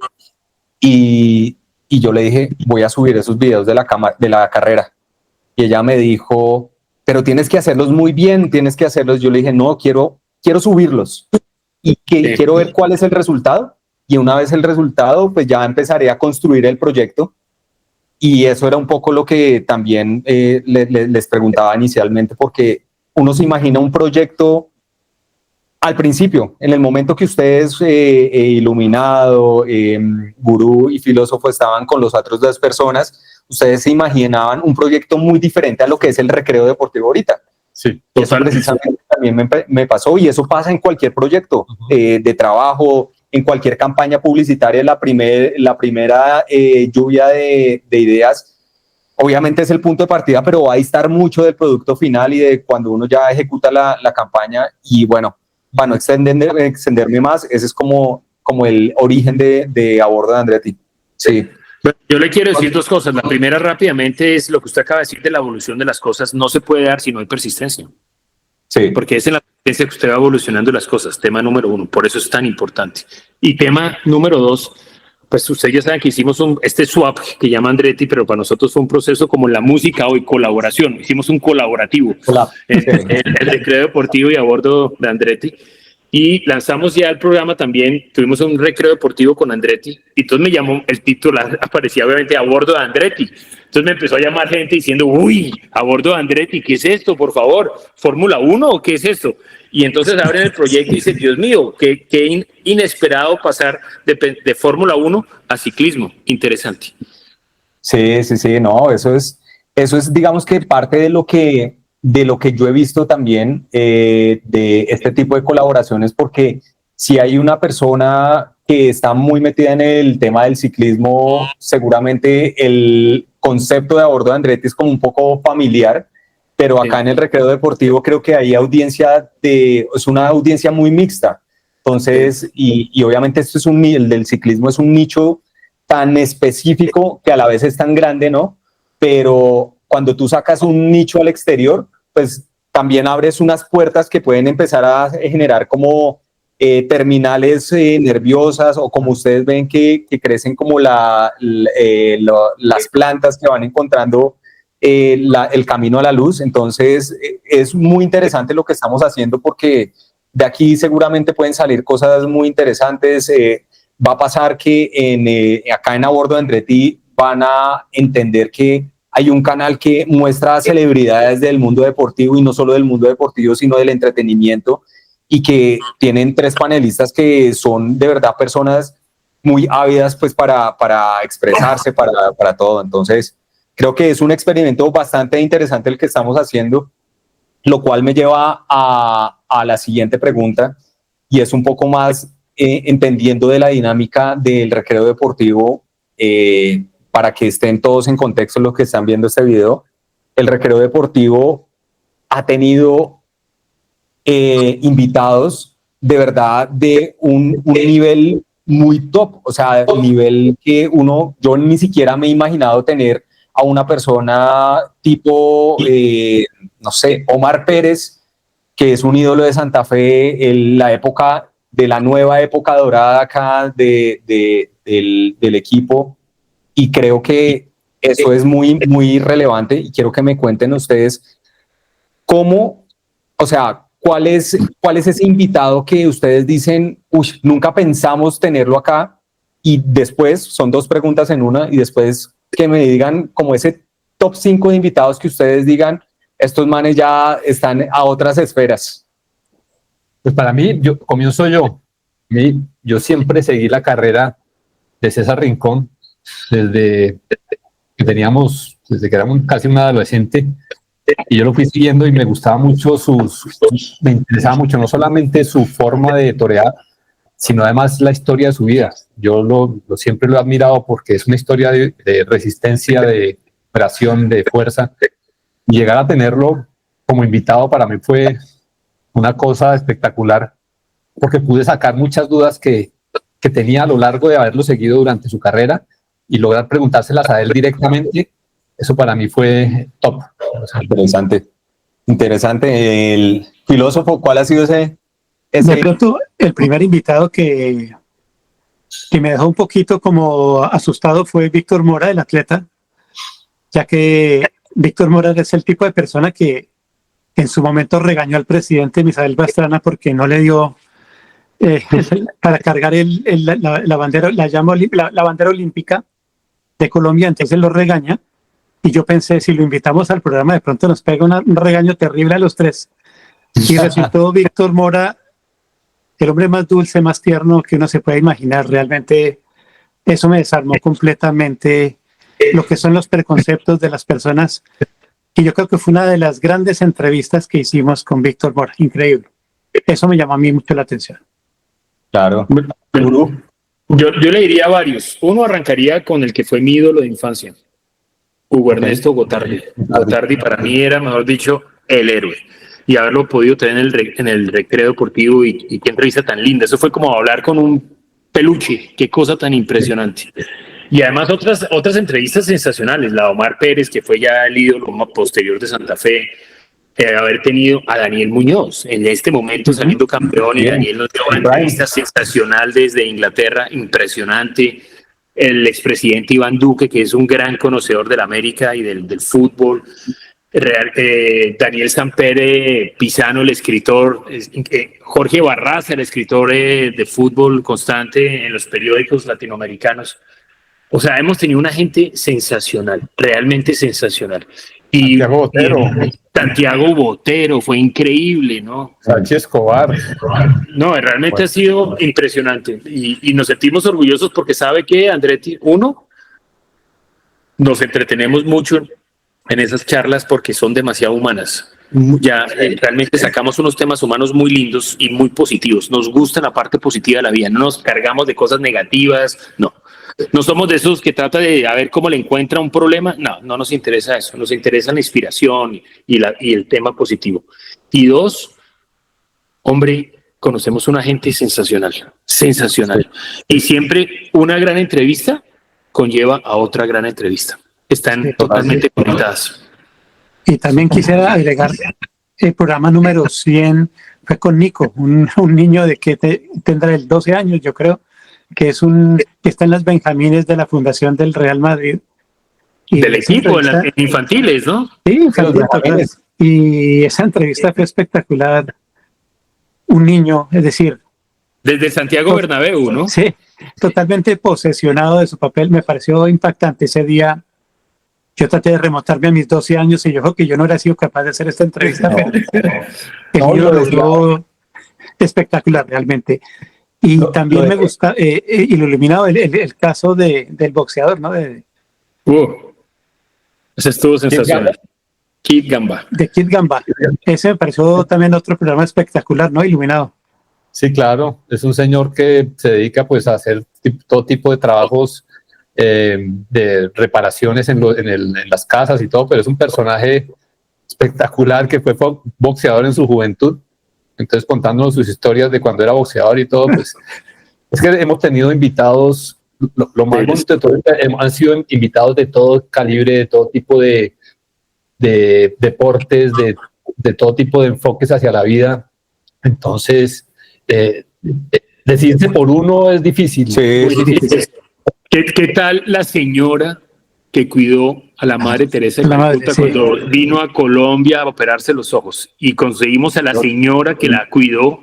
y yo le dije: voy a subir esos videos de la carrera. Y ella me dijo: pero tienes que hacerlos muy bien, tienes que hacerlos. Yo le dije: no, quiero subirlos, y quiero ver cuál es el resultado, y una vez el resultado, pues ya empezaré a construir el proyecto. y eso era un poco lo que también les preguntaba inicialmente, porque uno se imagina un proyecto al principio, en el momento que ustedes, Iluminado, Gurú y Filósofo, estaban con los otros dos personas, ustedes se imaginaban un proyecto muy diferente a lo que es el Recreo Deportivo ahorita. Sí, Y eso precisamente también me pasó, y eso pasa en cualquier proyecto de trabajo, en cualquier campaña publicitaria. La primera lluvia de ideas, obviamente es el punto de partida, pero va a estar mucho del producto final y de cuando uno ya ejecuta la campaña. Y bueno, para no extenderme más, ese es como el origen de A Bordo de Andretti. Sí. Yo le quiero decir dos cosas. La primera, rápidamente, es lo que usted acaba de decir de la evolución de las cosas. No se puede dar si no hay persistencia. Sí. Porque es en la persistencia que usted va evolucionando las cosas. Tema número uno. Por eso es tan importante. Y tema número dos, pues ustedes ya saben que hicimos este swap que llama Andretti, pero para nosotros fue un proceso como la música hoy, colaboración. Hicimos un colaborativo. El Recreo Deportivo y A Bordo de Andretti. Y lanzamos ya el programa también, tuvimos un recreo deportivo con Andretti, y entonces me llamó, el título aparecía obviamente A Bordo de Andretti. Entonces me empezó a llamar gente diciendo, uy, A Bordo de Andretti, ¿qué es esto, por favor? ¿Fórmula 1 o qué es esto? Y entonces abren el proyecto y dicen, Dios mío, qué inesperado pasar de Fórmula 1 a ciclismo. Interesante. Sí, no, eso es, digamos que parte de lo que yo he visto también de este tipo de colaboraciones, porque si hay una persona que está muy metida en el tema del ciclismo, seguramente el concepto de A Bordo de Andretti es como un poco familiar, pero acá en el Recreo Deportivo creo que hay es una audiencia muy mixta. Entonces, y obviamente esto es el del ciclismo es un nicho tan específico que a la vez es tan grande, ¿no? Pero cuando tú sacas un nicho al exterior, pues también abres unas puertas que pueden empezar a generar como terminales nerviosas, o como ustedes ven que crecen como las plantas que van encontrando el camino a la luz. Entonces es muy interesante lo que estamos haciendo, porque de aquí seguramente pueden salir cosas muy interesantes. Va a pasar que acá en A Bordo de Andretti van a entender que hay un canal que muestra celebridades del mundo deportivo, y no solo del mundo deportivo, sino del entretenimiento, y que tienen 3 panelistas que son de verdad personas muy ávidas pues para expresarse, para todo. Entonces creo que es un experimento bastante interesante el que estamos haciendo, lo cual me lleva a la siguiente pregunta, y es un poco más entendiendo de la dinámica del Recreo Deportivo, para que estén todos en contexto los que están viendo este video. El Recreo Deportivo ha tenido invitados de verdad de un nivel muy top, o sea, un nivel que yo ni siquiera me he imaginado tener a una persona tipo, no sé, Omar Pérez, que es un ídolo de Santa Fe, la nueva época dorada acá del equipo, y creo que eso es muy, muy relevante, y quiero que me cuenten ustedes cómo, o sea, cuál es ese invitado que ustedes dicen, uy, nunca pensamos tenerlo acá, y después, son 2 preguntas en una, y después que me digan como ese top 5 de invitados que ustedes digan, estos manes ya están a otras esferas. Pues para mí, comienzo yo. Yo siempre seguí la carrera de César Rincón desde que éramos casi un adolescente, y yo lo fui siguiendo y me gustaba mucho me interesaba mucho no solamente su forma de torear, sino además la historia de su vida. Yo siempre lo he admirado, porque es una historia de resistencia, de operación, de fuerza, y llegar a tenerlo como invitado para mí fue una cosa espectacular, porque pude sacar muchas dudas que tenía a lo largo de haberlo seguido durante su carrera, y lograr preguntárselas a él directamente. Eso para mí fue top. Interesante. El Filósofo, ¿cuál ha sido ese? De pronto, el primer invitado que me dejó un poquito como asustado fue Víctor Mora, el atleta, ya que Víctor Mora es el tipo de persona que en su momento regañó al presidente Misael Pastrana porque no le dio para cargar la bandera olímpica, de Colombia, entonces lo regaña. Y yo pensé, si lo invitamos al programa, de pronto nos pega un regaño terrible a los tres. Y resultó Víctor Mora, el hombre más dulce, más tierno que uno se puede imaginar. Realmente eso me desarmó completamente lo que son los preconceptos de las personas. Y yo creo que fue una de las grandes entrevistas que hicimos con Víctor Mora. Increíble. Eso me llamó a mí mucho la atención. Claro. Yo le diría varios. Uno arrancaría con el que fue mi ídolo de infancia, Hugo Ernesto Gotardi. Gotardi para mí era, mejor dicho, el héroe. Y haberlo podido tener en el recreo deportivo y qué entrevista tan linda. Eso fue como hablar con un peluche. Qué cosa tan impresionante. Y además otras entrevistas sensacionales. La de Omar Pérez, que fue ya el ídolo posterior de Santa Fe. Haber tenido a Daniel Muñoz en este momento saliendo campeón, y Daniel nos dio una entrevista sensacional desde Inglaterra, impresionante. El expresidente Iván Duque, que es un gran conocedor de la América y del fútbol. Daniel Sampere Pisano, el escritor. Jorge Barraza, el escritor de fútbol constante en los periódicos latinoamericanos. O sea, hemos tenido una gente sensacional, realmente sensacional. Y Santiago Botero fue increíble, ¿no? Sánchez Escobar. No, realmente ha sido impresionante. Y nos sentimos orgullosos porque sabe que, Andretti, uno, nos entretenemos mucho en esas charlas porque son demasiado humanas. Ya realmente sacamos unos temas humanos muy lindos y muy positivos. Nos gusta la parte positiva de la vida. No nos cargamos de cosas negativas, no. No somos de esos que trata de a ver cómo le encuentra un problema. No nos interesa eso. Nos interesa la inspiración y el tema positivo. Y dos, hombre, conocemos una gente sensacional. Y siempre una gran entrevista conlleva a otra gran entrevista. Están totalmente conectadas. Y también quisiera agregar el programa número 100 fue con Nico, un niño de que tendrá 12 años, yo creo, que está en las Benjamines de la Fundación del Real Madrid. Y del equipo, en infantiles, ¿no? Sí, infantiles. Y esa entrevista fue espectacular. Un niño, es decir... Desde Santiago Bernabéu, ¿no? Sí, totalmente posesionado de su papel. Me pareció impactante ese día. Yo traté de remontarme a mis 12 años y yo creo que yo no hubiera sido capaz de hacer esta entrevista. Pero lo logró espectacular, realmente. Y también me gusta, iluminado el caso del boxeador, ¿no? Ese estuvo sensacional. Kid Gamba. De Kid Gamba. Ese me pareció también otro programa espectacular, ¿no? Iluminado. Sí, claro. Es un señor que se dedica pues a hacer todo tipo de trabajos de reparaciones en las casas y todo, pero es un personaje espectacular que fue boxeador en su juventud. Entonces, contándonos sus historias de cuando era boxeador y todo, pues es que hemos tenido invitados, lo más bonito de todo, han sido invitados de todo calibre, de todo tipo de deportes, de todo tipo de enfoques hacia la vida. Entonces, decidirse por uno es difícil. Sí, es difícil. ¿Qué tal la señora que cuidó a la madre Teresa de Calcuta cuando vino a Colombia a operarse los ojos? Y conseguimos a la señora que la cuidó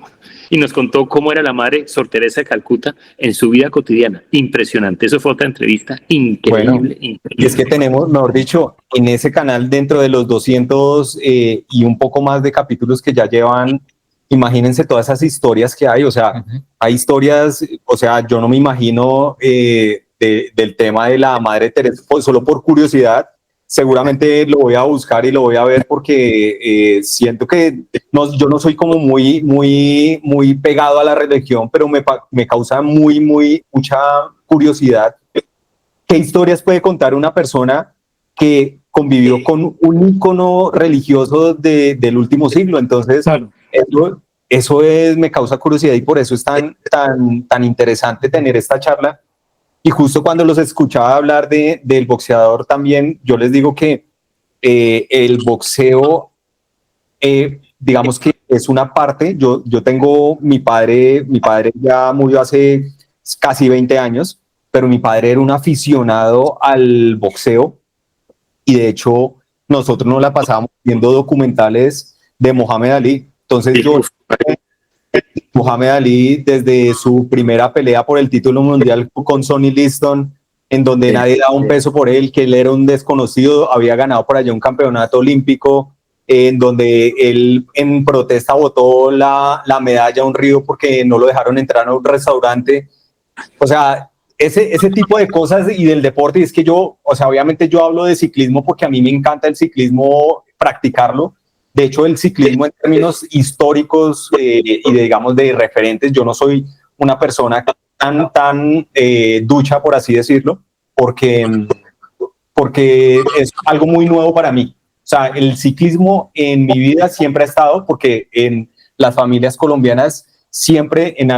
y nos contó cómo era la madre Sor Teresa de Calcuta en su vida cotidiana. Impresionante. Eso fue otra entrevista increíble. Bueno, y es que tenemos, mejor dicho, en ese canal, dentro de los 200 y un poco más de capítulos que ya llevan, imagínense todas esas historias que hay. O sea, hay historias, o sea, yo no me imagino del tema de la madre Teresa, pues solo por curiosidad. Seguramente lo voy a buscar y lo voy a ver porque siento que yo no soy como muy pegado a la religión, pero me causa mucha curiosidad. ¿Qué historias puede contar una persona que convivió con un ícono religioso del último siglo? Entonces, eso me causa curiosidad y por eso es tan interesante tener esta charla. Y justo cuando los escuchaba hablar del boxeador también, yo les digo que el boxeo, digamos que es una parte. Yo tengo mi padre ya murió hace casi 20 años, pero mi padre era un aficionado al boxeo y de hecho nosotros nos la pasábamos viendo documentales de Mohamed Ali. Entonces Mohamed Ali, desde su primera pelea por el título mundial con Sonny Liston, en donde nadie daba un peso por él, que él era un desconocido, había ganado por allá un campeonato olímpico, en donde él en protesta botó la medalla a un río porque no lo dejaron entrar a un restaurante. O sea, ese tipo de cosas y del deporte. Y es que yo, o sea, obviamente yo hablo de ciclismo porque a mí me encanta el ciclismo, practicarlo. De hecho, el ciclismo en términos históricos y digamos de referentes, yo no soy una persona tan ducha, por así decirlo, porque es algo muy nuevo para mí. O sea, el ciclismo en mi vida siempre ha estado, porque en las familias colombianas siempre en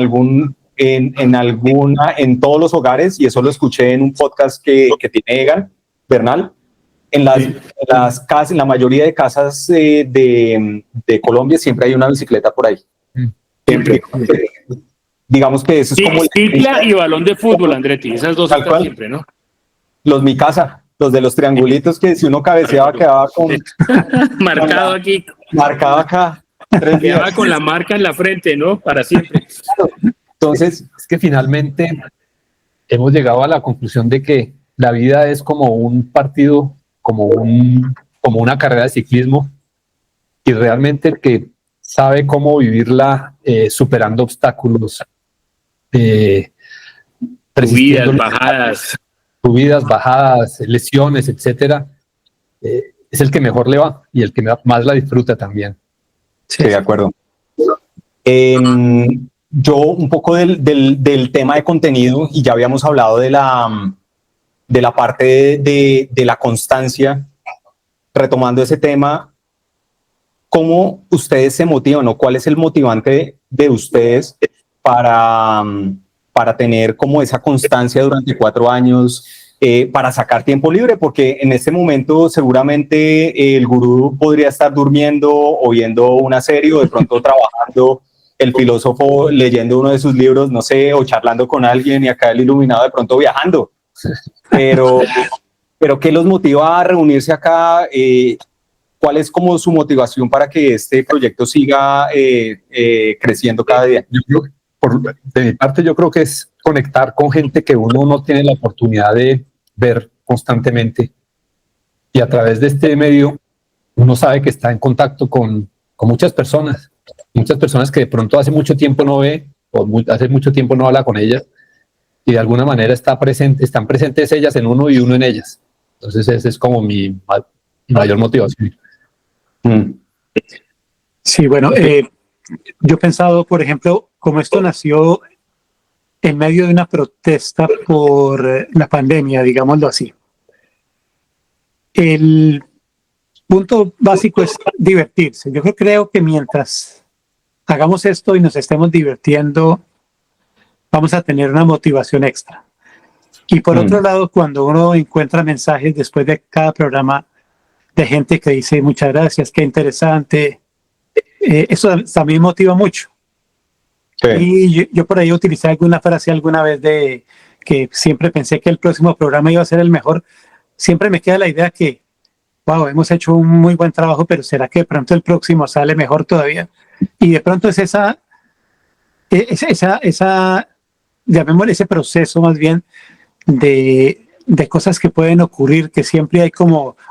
todos los hogares, y eso lo escuché en un podcast que tiene Egan Bernal, en la mayoría de casas de Colombia siempre hay una bicicleta por ahí. Siempre. Digamos que eso es como... Cicla y balón de fútbol, Andretti, esas dos están siempre, ¿no? Los mi casa, los de los triangulitos que si uno cabeceaba quedaba con... marcado aquí. Marcado acá. Quedaba con la marca en la frente, ¿no? Para siempre. Entonces, es que finalmente hemos llegado a la conclusión de que la vida es como un partido, como una carrera de ciclismo, y realmente el que sabe cómo vivirla superando obstáculos, subidas, bajadas, lesiones, etcétera, es el que mejor le va y el que más la disfruta también. Sí, de acuerdo. Yo un poco del tema de contenido, y ya habíamos hablado de la parte de la constancia. Retomando ese tema, ¿cómo ustedes se motivan o cuál es el motivante de ustedes para tener como esa constancia durante 4 años, para sacar tiempo libre? Porque en este momento seguramente el gurú podría estar durmiendo o viendo una serie o de pronto trabajando, el filósofo leyendo uno de sus libros, no sé, o charlando con alguien, y acá el iluminado de pronto viajando. Pero ¿qué los motiva a reunirse acá? ¿Cuál es como su motivación para que este proyecto siga creciendo cada día? De mi parte, yo creo que es conectar con gente que uno no tiene la oportunidad de ver constantemente, y a través de este medio uno sabe que está en contacto con muchas personas que de pronto hace mucho tiempo no ve o hace mucho tiempo no habla con ellas, y de alguna manera están presentes ellas en uno y uno en ellas. Entonces esa es como mi mayor motivación. Sí, bueno, yo he pensado, por ejemplo, como esto nació en medio de una protesta por la pandemia, digámoslo así. El punto básico es divertirse. Yo creo que mientras hagamos esto y nos estemos divirtiendo, vamos a tener una motivación extra. Y por otro lado, cuando uno encuentra mensajes después de cada programa de gente que dice muchas gracias, qué interesante, eso también motiva mucho. Sí. Y yo por ahí utilicé alguna frase alguna vez de que siempre pensé que el próximo programa iba a ser el mejor. Siempre me queda la idea que, wow, hemos hecho un muy buen trabajo, pero ¿será que de pronto el próximo sale mejor todavía? Y de pronto es llamémosle ese proceso más bien de cosas que pueden ocurrir, que siempre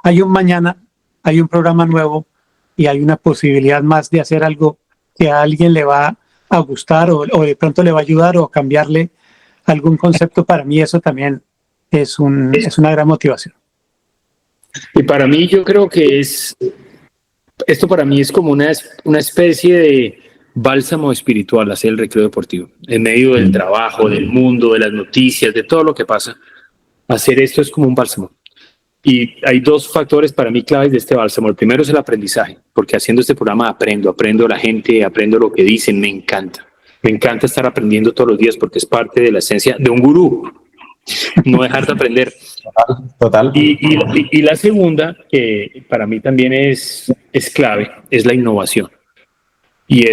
hay un mañana, hay un programa nuevo y hay una posibilidad más de hacer algo que a alguien le va a gustar o de pronto le va a ayudar o cambiarle algún concepto. Para mí eso también es una gran motivación. Y para mí yo creo que esto para mí es como una especie de bálsamo espiritual, hacer el recreo deportivo. En medio del trabajo, del mundo, de las noticias, de todo lo que pasa, hacer esto es como un bálsamo. Y hay 2 factores para mí claves de este bálsamo. El primero es el aprendizaje, porque haciendo este programa aprendo la gente, aprendo lo que dicen, me encanta. Me encanta estar aprendiendo todos los días porque es parte de la esencia de un gurú. No dejar de aprender. Total. Y la segunda, que para mí también es clave, es la innovación. Y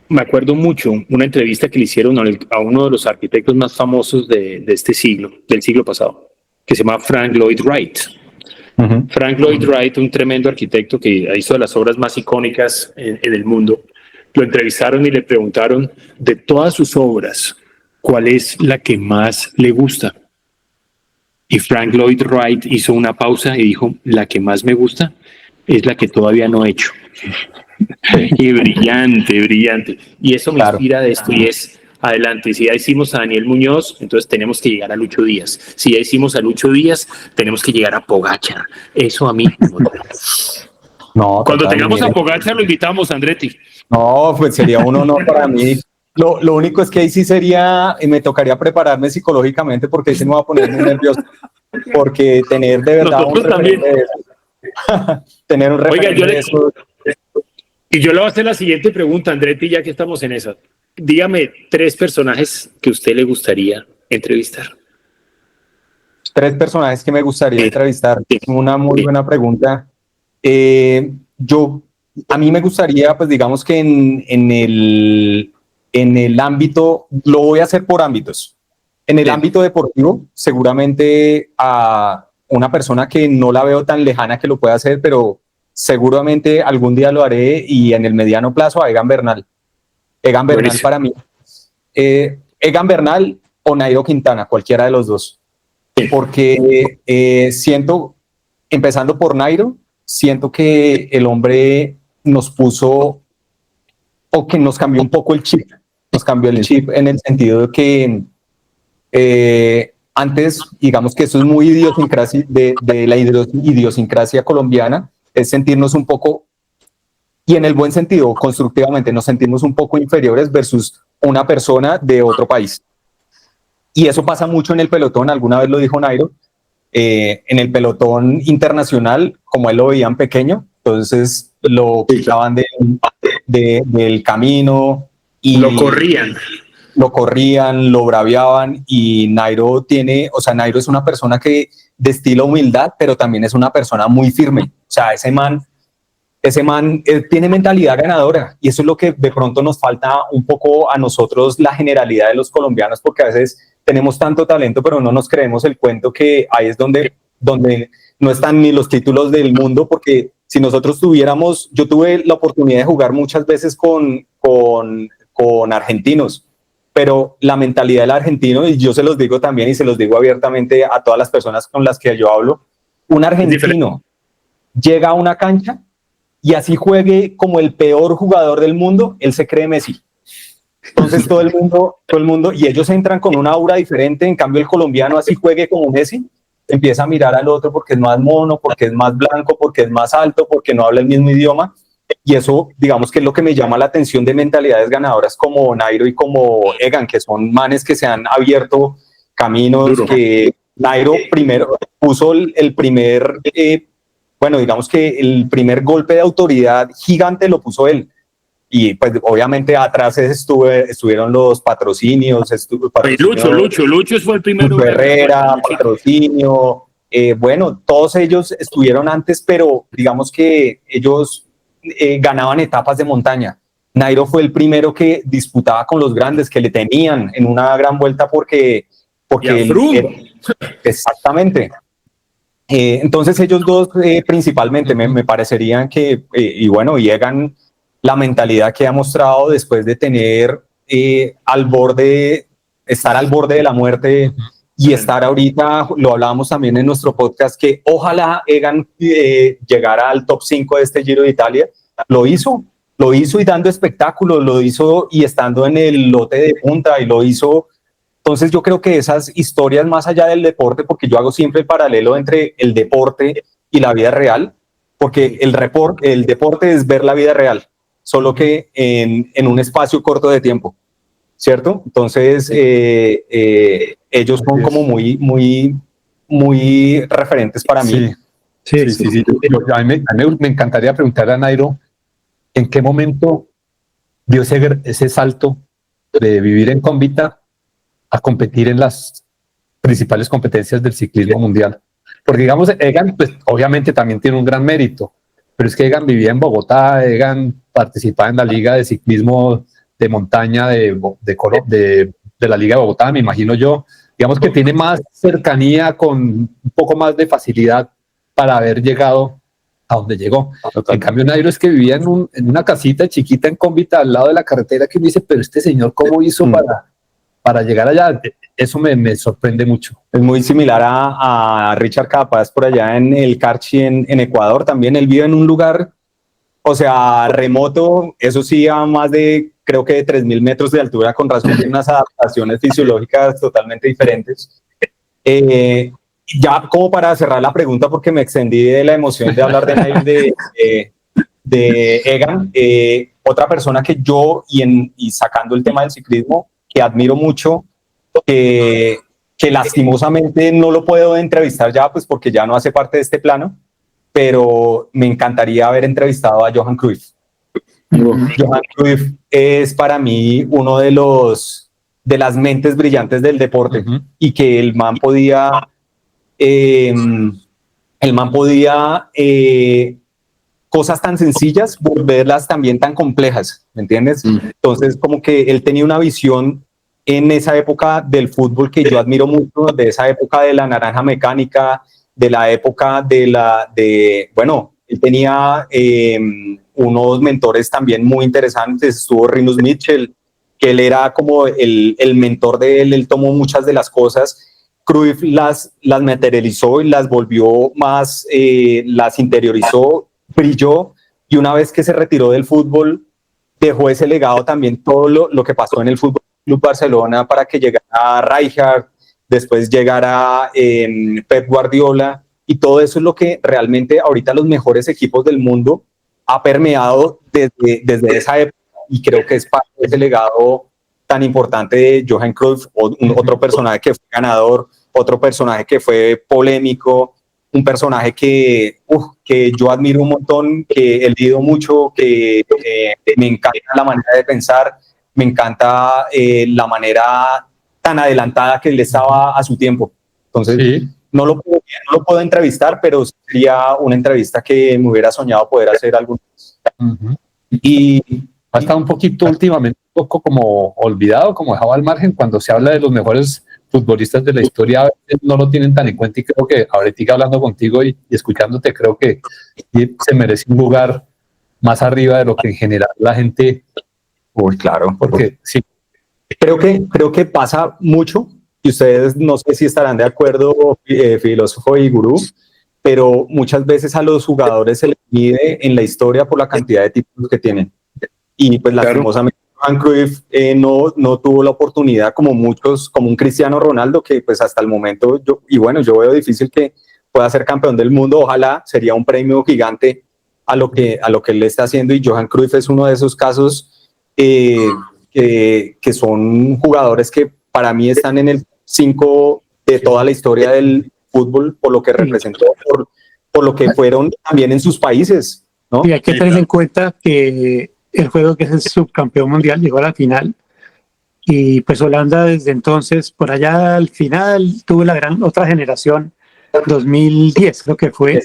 me acuerdo mucho una entrevista que le hicieron a uno de los arquitectos más famosos de este siglo, del siglo pasado, que se llama Frank Lloyd Wright. Frank Lloyd Wright, un tremendo arquitecto que hizo de las obras más icónicas en el mundo. Lo entrevistaron y le preguntaron, de todas sus obras, ¿cuál es la que más le gusta? Y Frank Lloyd Wright hizo una pausa y dijo, la que más me gusta es la que todavía no he hecho. Y brillante, brillante. Y eso me inspira de esto y es, adelante, si ya hicimos a Daniel Muñoz, entonces tenemos que llegar a Lucho Díaz. Si ya hicimos a Lucho Díaz, tenemos que llegar a Pogačar. Eso a mí. No, Cuando total, tengamos a mire. Pogačar lo invitamos, Andretti. No, pues sería un honor para mí. Lo único es que ahí sí sería, me tocaría prepararme psicológicamente porque ahí sí me voy a poner muy nervioso. Porque tener de verdad Nosotros un también. referente de eso, tener un Oiga, referente de eso. Y yo le voy a hacer la siguiente pregunta, Andretti, ya que estamos en esa. Dígame 3 personajes que a usted le gustaría entrevistar. 3 personajes que me gustaría entrevistar. Sí. Una muy buena pregunta. A mí me gustaría, pues digamos que en el ámbito, lo voy a hacer por ámbitos. En el ámbito deportivo, seguramente a una persona que no la veo tan lejana que lo pueda hacer, pero seguramente algún día lo haré, y en el mediano plazo a Egan Bernal. Egan Bernal Buenísimo. para mí. Egan Bernal o Nairo Quintana, cualquiera de los dos. Porque siento, empezando por Nairo, siento que el hombre nos puso, o que nos cambió un poco el chip. Nos cambió el chip en el sentido de que antes, digamos que eso es muy idiosincrasia de la idiosincrasia colombiana, es sentirnos un poco, y en el buen sentido, constructivamente, nos sentimos un poco inferiores versus una persona de otro país. Y eso pasa mucho en el pelotón, alguna vez lo dijo Nairo, en el pelotón internacional, como él lo veían pequeño, entonces lo quitaban del camino y Lo corrían. Lo corrían, lo braviaban, y Nairo Nairo es una persona que destila humildad, pero también es una persona muy firme. O sea, ese man tiene mentalidad ganadora, y eso es lo que de pronto nos falta un poco a nosotros, la generalidad de los colombianos, porque a veces tenemos tanto talento, pero no nos creemos el cuento, que ahí es donde no están ni los títulos del mundo, porque si nosotros yo tuve la oportunidad de jugar muchas veces con argentinos, pero la mentalidad del argentino, y yo se los digo también y se los digo abiertamente a todas las personas con las que yo hablo, un argentino llega a una cancha y así juegue como el peor jugador del mundo, él se cree Messi. Entonces todo el mundo, y ellos entran con una aura diferente. En cambio el colombiano, así juegue como Messi, empieza a mirar al otro porque es más mono, porque es más blanco, porque es más alto, porque no habla el mismo idioma. Y eso, digamos que es lo que me llama la atención de mentalidades ganadoras como Nairo y como Egan, que son manes que se han abierto caminos. Duro. Que Nairo primero puso el primer, digamos que el primer golpe de autoridad gigante lo puso él. Y pues obviamente atrás estuvieron los patrocinios. Lucho fue el primero. Herrera, patrocinio. Todos ellos estuvieron antes, pero digamos que ellos ganaban etapas de montaña. Nairo fue el primero que disputaba con los grandes, que le tenían en una gran vuelta porque exactamente. Entonces ellos dos principalmente me parecerían que, y Egan, la mentalidad que ha mostrado después de tener estar al borde de la muerte y estar ahorita, lo hablábamos también en nuestro podcast, que ojalá Egan llegara al top 5 de este Giro de Italia. Lo hizo y dando espectáculos, lo hizo y estando en el lote de punta, y lo hizo. Entonces yo creo que esas historias, más allá del deporte, porque yo hago siempre el paralelo entre el deporte y la vida real, porque el deporte es ver la vida real, solo que en un espacio corto de tiempo, ¿cierto? Entonces ellos son como muy referentes para mí. Sí. A mí me encantaría preguntarle a Nairo en qué momento dio ese salto de vivir en Cómbita a competir en las principales competencias del ciclismo mundial. Porque digamos, Egan pues obviamente también tiene un gran mérito, pero es que Egan vivía en Bogotá, Egan participaba en la liga de ciclismo de montaña de la liga de Bogotá, me imagino yo. Digamos que tiene más cercanía, con un poco más de facilidad para haber llegado a donde llegó. Total. En cambio Nairo es que vivía en una casita chiquita en Cómbita, al lado de la carretera, que uno dice, pero este señor ¿cómo hizo para llegar allá? eso me sorprende mucho. Es muy similar a Richard Capaz por allá en el Carchi en Ecuador. También él vive en un lugar, o sea, remoto, eso sí, a más de, creo que de 3.000 metros de altura, con razón de unas adaptaciones fisiológicas totalmente diferentes. Ya como para cerrar la pregunta, porque me extendí de la emoción de hablar de Nair, de Egan, otra persona que yo, y sacando el tema del ciclismo, que admiro mucho, que lastimosamente no lo puedo entrevistar ya, pues porque ya no hace parte de este plano, pero me encantaría haber entrevistado a Johan Cruyff. Johan Cruyff es para mí uno de las mentes brillantes del deporte, y que el man podía cosas tan sencillas volverlas también tan complejas, ¿me entiendes? Entonces, como que él tenía una visión en esa época del fútbol que yo admiro mucho, de esa época de la naranja mecánica, de la época bueno, él tenía unos mentores también muy interesantes. Estuvo Rinus Michel, que él era como el mentor de él tomó muchas de las cosas. Cruyff las materializó y las volvió más, las interiorizó, brilló, y una vez que se retiró del fútbol, dejó ese legado también, todo lo que pasó en el Fútbol Club Barcelona para que llegara Rijkaard, después llegara Pep Guardiola, y todo eso es lo que realmente ahorita los mejores equipos del mundo ha permeado desde esa época, y creo que es parte de ese legado tan importante de Johan Cruyff, otro personaje que fue ganador, otro personaje que fue polémico, un personaje que yo admiro un montón, que he leído mucho, que me encanta la manera de pensar, me encanta la manera tan adelantada que él estaba a su tiempo. Entonces, sí, no lo puedo entrevistar, pero sería una entrevista que me hubiera soñado poder hacer alguna vez. Y ha estado un poquito últimamente, un poco como olvidado, como dejado al margen. Cuando se habla de los mejores futbolistas de la historia, a veces no lo tienen tan en cuenta, y creo que ahorita hablando contigo y escuchándote, creo que se merece un lugar más arriba de lo que en general la gente... Uy, claro. Porque sí. Creo que pasa mucho, y ustedes no sé si estarán de acuerdo, filósofo y gurú, pero muchas veces a los jugadores se les mide en la historia por la cantidad de títulos que tienen. Y pues lastimosamente Johan Cruyff no tuvo la oportunidad, como muchos, como un Cristiano Ronaldo, que pues hasta el momento yo veo difícil que pueda ser campeón del mundo. Ojalá, sería un premio gigante a lo que él está haciendo, y Johan Cruyff es uno de esos casos que son jugadores que para mí están en el 5 de toda la historia del fútbol, por lo que representó, por lo que fueron también en sus países, ¿no? Y hay que tener en cuenta que el juego, que es el subcampeón mundial, llegó a la final, y pues Holanda desde entonces, por allá al final, tuvo la gran otra generación, 2010 creo que fue,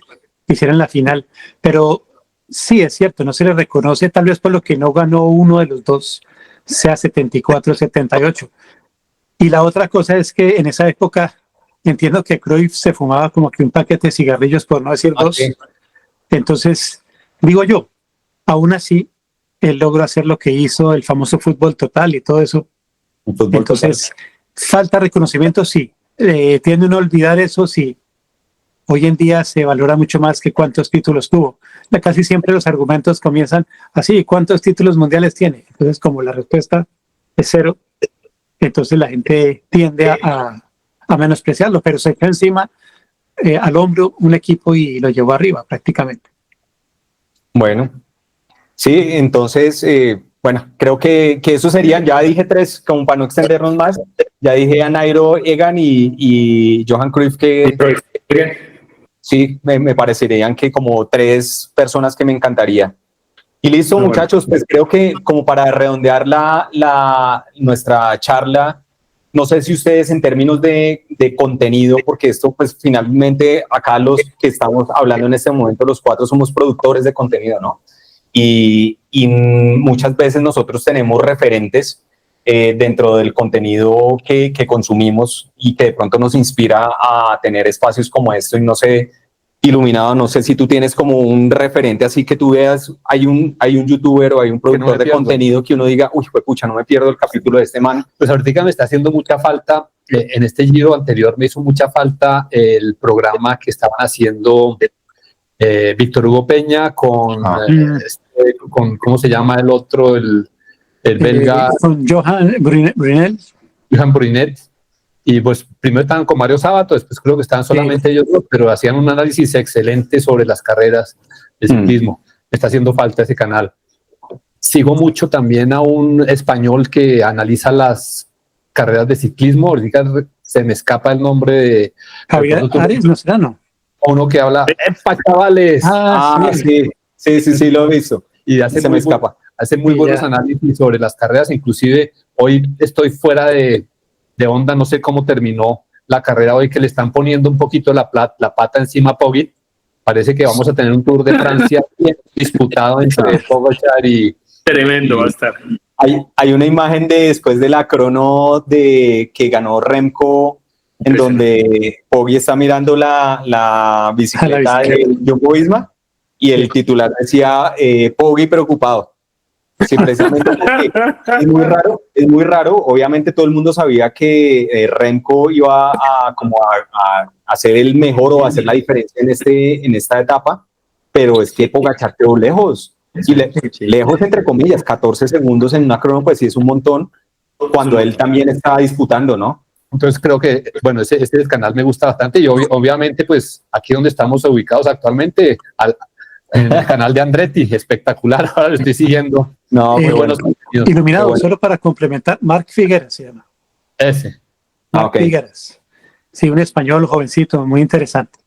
que hicieron la final, pero sí es cierto, no se le reconoce, tal vez por lo que no ganó uno de los dos, sea 74 o 78. Y la otra cosa es que en esa época, entiendo que Cruyff se fumaba como que un paquete de cigarrillos, por no decir dos. Entonces, digo yo, aún así, él logró hacer lo que hizo, el famoso fútbol total y todo eso. Entonces, falta reconocimiento, sí. Tiende uno a olvidar eso, sí. Hoy en día se valora mucho más que cuántos títulos tuvo. Casi siempre los argumentos comienzan así: ¿cuántos títulos mundiales tiene? Entonces, como la respuesta es 0, entonces la gente tiende a menospreciarlo, pero se echó encima al hombro un equipo y lo llevó arriba prácticamente. Bueno, sí, entonces, bueno, creo que eso serían, ya dije 3, como para no extendernos más, ya dije a Nairo, Egan y Johan Cruyff, que sí, me parecerían que como 3 personas que me encantaría. Y listo, muchachos, pues creo que como para redondear nuestra charla, no sé si ustedes en términos de contenido, porque esto pues finalmente acá los que estamos hablando en este momento, los 4 somos productores de contenido, ¿no? Y muchas veces nosotros tenemos referentes dentro del contenido que consumimos, y que de pronto nos inspira a tener espacios como esto, y no sé Iluminado, no sé si tú tienes como un referente así que tú veas, hay un youtuber o hay un productor de contenido que uno diga, uy, pucha, no me pierdo el capítulo de este man. Pues ahorita me está haciendo mucha falta, en este giro anterior me hizo mucha falta el programa que estaban haciendo Víctor Hugo Peña con ¿cómo se llama el otro? El belga. Con Johan Brunel. Johan Brunet. Y pues primero estaban con Mario Sabato, después creo que estaban solamente ellos dos, pero hacían un análisis excelente sobre las carreras de ciclismo. Me está haciendo falta ese canal. Sigo mucho también a un español que analiza las carreras de ciclismo. Ahorita se me escapa el nombre de Javier Ares, no será, ¿no? Uno que habla, ¡epa, chavales! Sí, lo he visto. Y hace muy buenos análisis sobre las carreras. Inclusive hoy estoy fuera de onda, no sé cómo terminó la carrera hoy, que le están poniendo un poquito la pata encima a Poggi. Parece que vamos a tener un Tour de Francia bien disputado entre Pogačar y... Tremendo va a estar. Hay una imagen de después de la crono de que ganó Remco, en donde Poggi está mirando la bicicleta de Jumbo-Visma y el titular decía Poggi preocupado. Sí, precisamente es muy raro. Obviamente todo el mundo sabía que Remco iba a hacer el mejor o a hacer la diferencia en esta etapa, pero es que Pogačar quedó lejos. Y lejos entre comillas, 14 segundos en una crono, pues sí es un montón, cuando él también estaba disputando, ¿no? Entonces creo que, bueno, este canal me gusta bastante y obviamente pues aquí donde estamos ubicados actualmente, en el canal de Andretti, espectacular, ahora lo estoy siguiendo. No, muy buenos contenidos. Iluminado, bueno. Solo para complementar, Marc Figueras se llama. Ese. Marc Figueras. Sí, un español jovencito, muy interesante.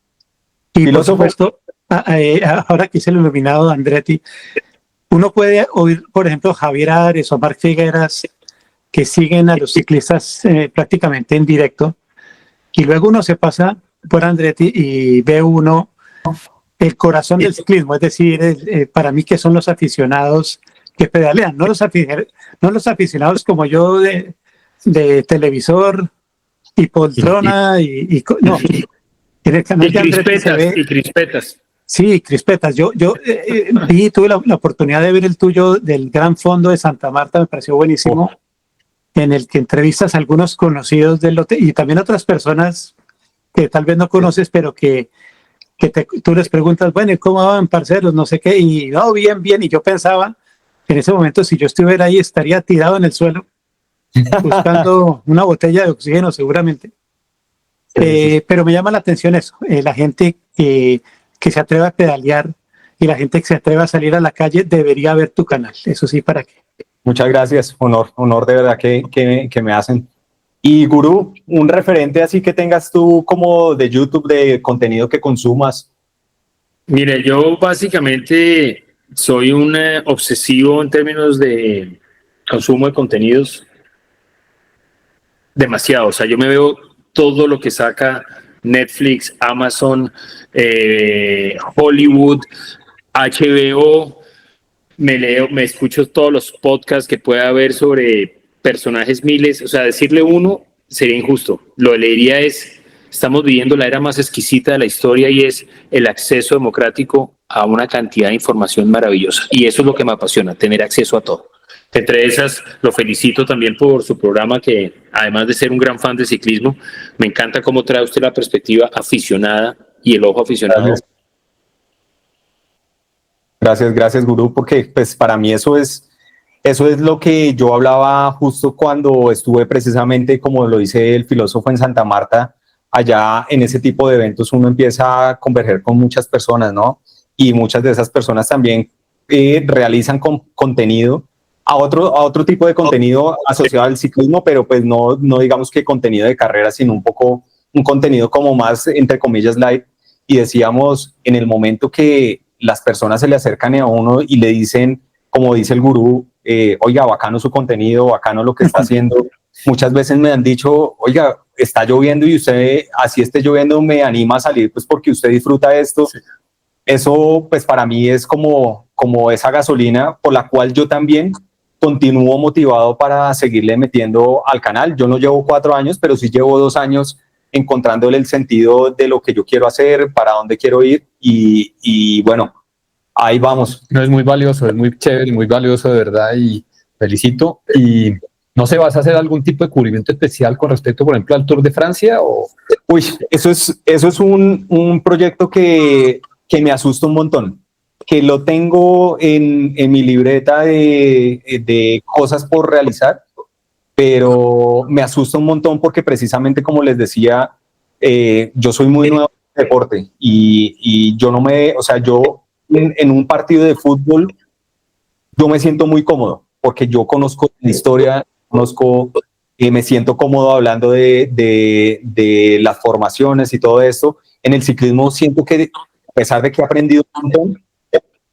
Y por supuesto, ahora que hice el Iluminado de Andretti, uno puede oír, por ejemplo, Javier Ares o Marc Figueras, que siguen a los ciclistas prácticamente en directo, y luego uno se pasa por Andretti y ve uno el corazón del ciclismo, es decir, para mí que son los aficionados que pedalean, no los aficionados como yo de televisor y poltrona no, en el canal de Andretti se ve, y crispetas. Sí, crispetas. Yo tuve la oportunidad de ver el tuyo del Gran Fondo de Santa Marta, me pareció buenísimo, en el que entrevistas a algunos conocidos del lote y también otras personas que tal vez no conoces, pero que tú les preguntas, bueno, ¿cómo van, parceros? No sé qué, y no, bien, y yo pensaba, en ese momento, si yo estuviera ahí, estaría tirado en el suelo, buscando una botella de oxígeno seguramente. Pero me llama la atención eso, la gente que se atreve a pedalear y la gente que se atreve a salir a la calle debería ver tu canal, eso sí, ¿para qué? Muchas gracias, honor de verdad que me hacen. Y Gurú, un referente así que tengas tú como de YouTube, de contenido que consumas. Mire, yo básicamente soy un obsesivo en términos de consumo de contenidos demasiado, o sea, yo me veo todo lo que saca Netflix, Amazon, Hollywood, HBO, me escucho todos los podcasts que pueda haber sobre personajes miles, o sea, decirle uno sería injusto. Lo que leería es, estamos viviendo la era más exquisita de la historia y es el acceso democrático a una cantidad de información maravillosa. Y eso es lo que me apasiona, tener acceso a todo. Entre esas, lo felicito también por su programa, que además de ser un gran fan de ciclismo, me encanta cómo trae usted la perspectiva aficionada y el ojo aficionado. Gracias, Gurú, porque pues para mí eso es lo que yo hablaba justo cuando estuve precisamente, como lo dice el filósofo, en Santa Marta. Allá en ese tipo de eventos uno empieza a converger con muchas personas, ¿no? Y muchas de esas personas también realizan contenido a otro tipo de contenido asociado al ciclismo, pero pues no digamos que contenido de carrera, sino un contenido como más, entre comillas, light. Y decíamos, en el momento que las personas se le acercan a uno y le dicen, como dice el Gurú, oiga, bacano su contenido, bacano lo que está haciendo. Muchas veces me han dicho, oiga, está lloviendo y usted, así esté lloviendo, me anima a salir, pues porque usted disfruta esto. Sí. Eso, pues para mí es como esa gasolina por la cual yo también continúo motivado para seguirle metiendo al canal. Yo no llevo 4 años, pero sí llevo 2 años encontrándole el sentido de lo que yo quiero hacer, para dónde quiero ir y bueno, ahí vamos. No, es muy valioso, es muy chévere, muy valioso de verdad y felicito. Y no sé, ¿vas a hacer algún tipo de cubrimiento especial con respecto, por ejemplo, al Tour de Francia? O... Uy, eso es un proyecto que me asusta un montón, que lo tengo en mi libreta de cosas por realizar, pero me asusta un montón porque precisamente como les decía, yo soy muy nuevo en el deporte y yo no me, o sea, yo en un partido de fútbol, yo me siento muy cómodo porque yo conozco la historia, conozco, me siento cómodo hablando de las formaciones y todo esto. En el ciclismo siento que, a pesar de que he aprendido un montón,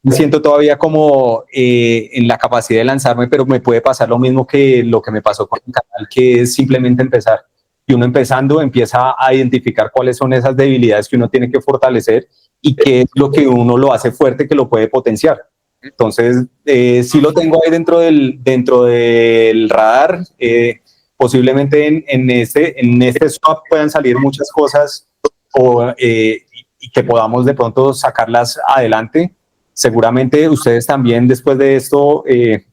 me siento todavía como en la capacidad de lanzarme, pero me puede pasar lo mismo que lo que me pasó con el canal, que es simplemente empezar. Y uno empezando empieza a identificar cuáles son esas debilidades que uno tiene que fortalecer y qué es lo que uno lo hace fuerte, que lo puede potenciar. Entonces, sí lo tengo ahí dentro del radar. Posiblemente en este swap puedan salir muchas cosas y que podamos de pronto sacarlas adelante. Seguramente ustedes también después de esto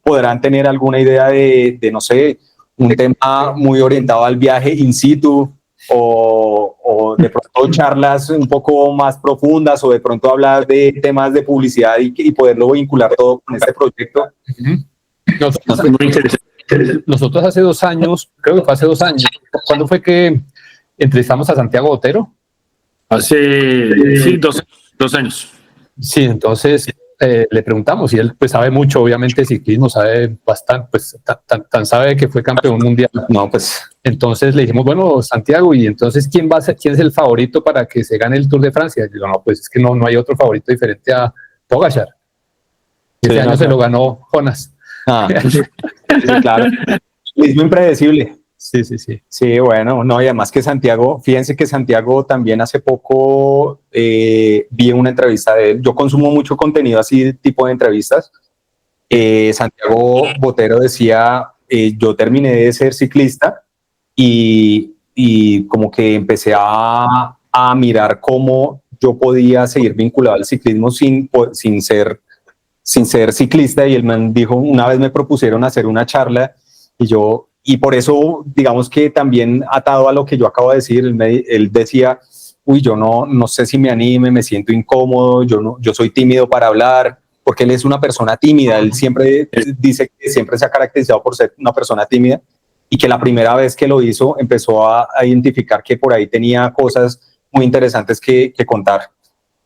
podrán tener alguna idea de, no sé, un tema muy orientado al viaje in situ o de pronto charlas un poco más profundas o de pronto hablar de temas de publicidad y poderlo vincular todo con este proyecto. Nosotros hace 2 años, creo que fue hace 2 años, ¿cuándo fue que entrevistamos a Santiago Botero? Hace 2 años. Sí, entonces le preguntamos y él pues sabe mucho, obviamente ciclismo, sabe bastante, pues tan sabe que fue campeón mundial. No, pues entonces le dijimos, bueno, Santiago, y entonces quién es el favorito para que se gane el Tour de Francia? Y digo, no, pues es que no hay otro favorito diferente a Pogačar. Este año se lo ganó Jonas. Sí, claro. Es muy impredecible. Sí. Sí, bueno, no, y además que Santiago, fíjense que Santiago también hace poco vi una entrevista de él. Yo consumo mucho contenido así, tipo de entrevistas. Santiago Botero decía, yo terminé de ser ciclista y como que empecé a mirar cómo yo podía seguir vinculado al ciclismo sin ser ciclista, y él me dijo, una vez me propusieron hacer una charla y por eso, digamos que también atado a lo que yo acabo de decir, él decía, uy, yo no sé si me anime, me siento incómodo, yo soy tímido para hablar, porque él es una persona tímida, él siempre dice que siempre se ha caracterizado por ser una persona tímida y que la primera vez que lo hizo empezó a identificar que por ahí tenía cosas muy interesantes que contar.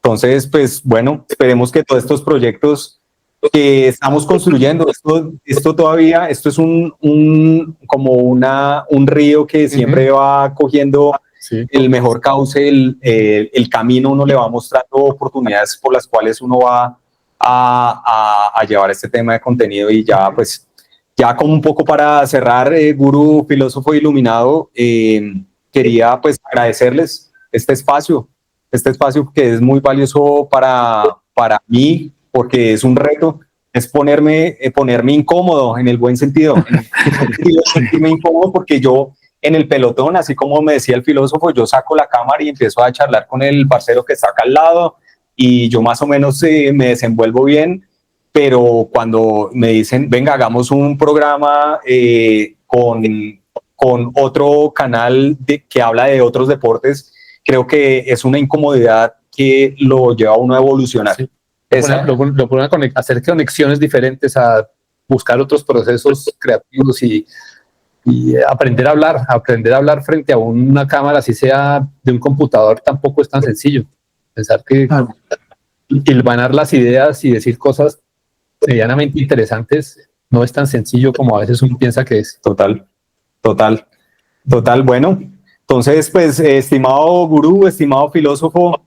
Entonces, pues bueno, esperemos que todos estos proyectos que estamos construyendo, esto todavía, esto es como un río que siempre va cogiendo el mejor cauce, el camino, uno le va mostrando oportunidades por las cuales uno va a llevar este tema de contenido. Y ya pues, ya como un poco para cerrar, gurú, filósofo iluminado, quería pues agradecerles este espacio que es muy valioso para mí, porque es un reto, es ponerme incómodo en el buen sentido, sentirme incómodo, porque yo en el pelotón, así como me decía el filósofo, yo saco la cámara y empiezo a charlar con el parcero que está acá al lado y yo más o menos me desenvuelvo bien, pero cuando me dicen, venga, hagamos un programa con otro canal que habla de otros deportes, creo que es una incomodidad que lo lleva a uno a evolucionar. Sí. Lo pone a hacer conexiones diferentes, a buscar otros procesos creativos y aprender a hablar frente a una cámara, así sea de un computador, tampoco es tan sencillo. Pensar que hilvanar las ideas y decir cosas medianamente interesantes no es tan sencillo como a veces uno piensa que es. Total. Bueno, entonces, pues, estimado gurú, estimado filósofo,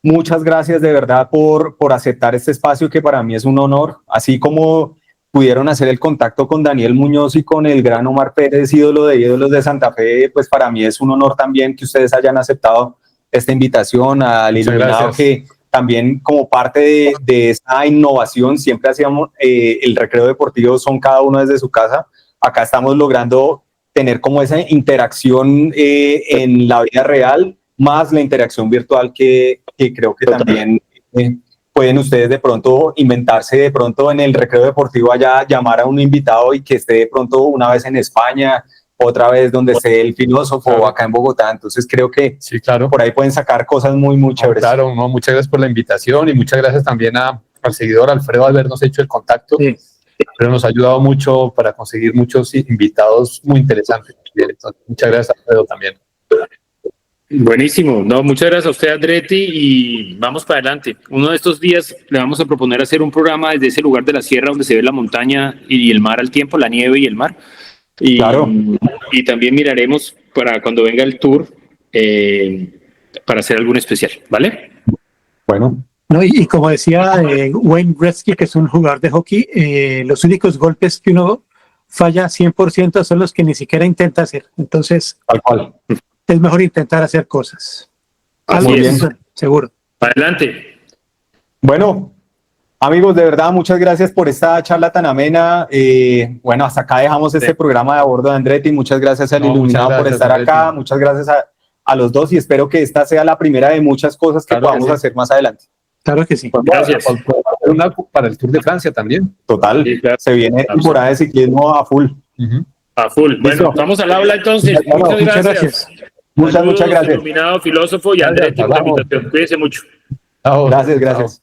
muchas gracias de verdad por aceptar este espacio, que para mí es un honor, así como pudieron hacer el contacto con Daniel Muñoz y con el gran Omar Pérez, ídolo de ídolos de Santa Fe, pues para mí es un honor también que ustedes hayan aceptado esta invitación, al iluminado, que también como parte de esta innovación siempre hacíamos el recreo deportivo, son cada uno desde su casa. Acá estamos logrando tener como esa interacción en la vida real, más la interacción virtual que creo que también pueden ustedes de pronto inventarse de pronto en el recreo deportivo allá, llamar a un invitado y que esté de pronto una vez en España, otra vez donde esté el filósofo o acá en Bogotá. Entonces creo que Sí, claro. por ahí pueden sacar cosas muy, muy chéveres. Claro, no, muchas gracias por la invitación y muchas gracias también al seguidor Alfredo al habernos hecho el contacto. Sí. Pero nos ha ayudado mucho para conseguir muchos invitados muy interesantes. Entonces, muchas gracias, Alfredo, también. Buenísimo. No, muchas gracias a usted, Andretti, y vamos para adelante. Uno de estos días le vamos a proponer hacer un programa desde ese lugar de la sierra donde se ve la montaña y el mar al tiempo, la nieve y el mar. Y, Claro. y también miraremos para cuando venga el tour para hacer algún especial, ¿vale? Bueno, ¿No? Y como decía Wayne Gretzky, que es un jugador de hockey, los únicos golpes que uno falla 100% son los que ni siquiera intenta hacer. Entonces, tal cual. es mejor intentar hacer cosas. Así Algo es. funciona, seguro. Adelante. Bueno, amigos, de verdad, muchas gracias por esta charla tan amena. Bueno, hasta acá dejamos este programa de A Bordo de Andretti. Muchas gracias al No, Iluminado muchas por gracias, estar Andretti. acá. Muchas gracias a los dos y espero que esta sea la primera de muchas cosas que Claro que podamos sí. hacer más adelante. Claro que sí. Gracias. Una para el Tour de Francia también. Total, Sí, claro. se viene temporada de ciclismo a full. A full. Bueno, Listo. vamos al aula entonces. Bueno, Muchas gracias. Muchas Saludos, gracias. Iluminado, filósofo y Gracias, Andretti por la vamos. invitación. Cuídense mucho. Chao. Gracias, gracias.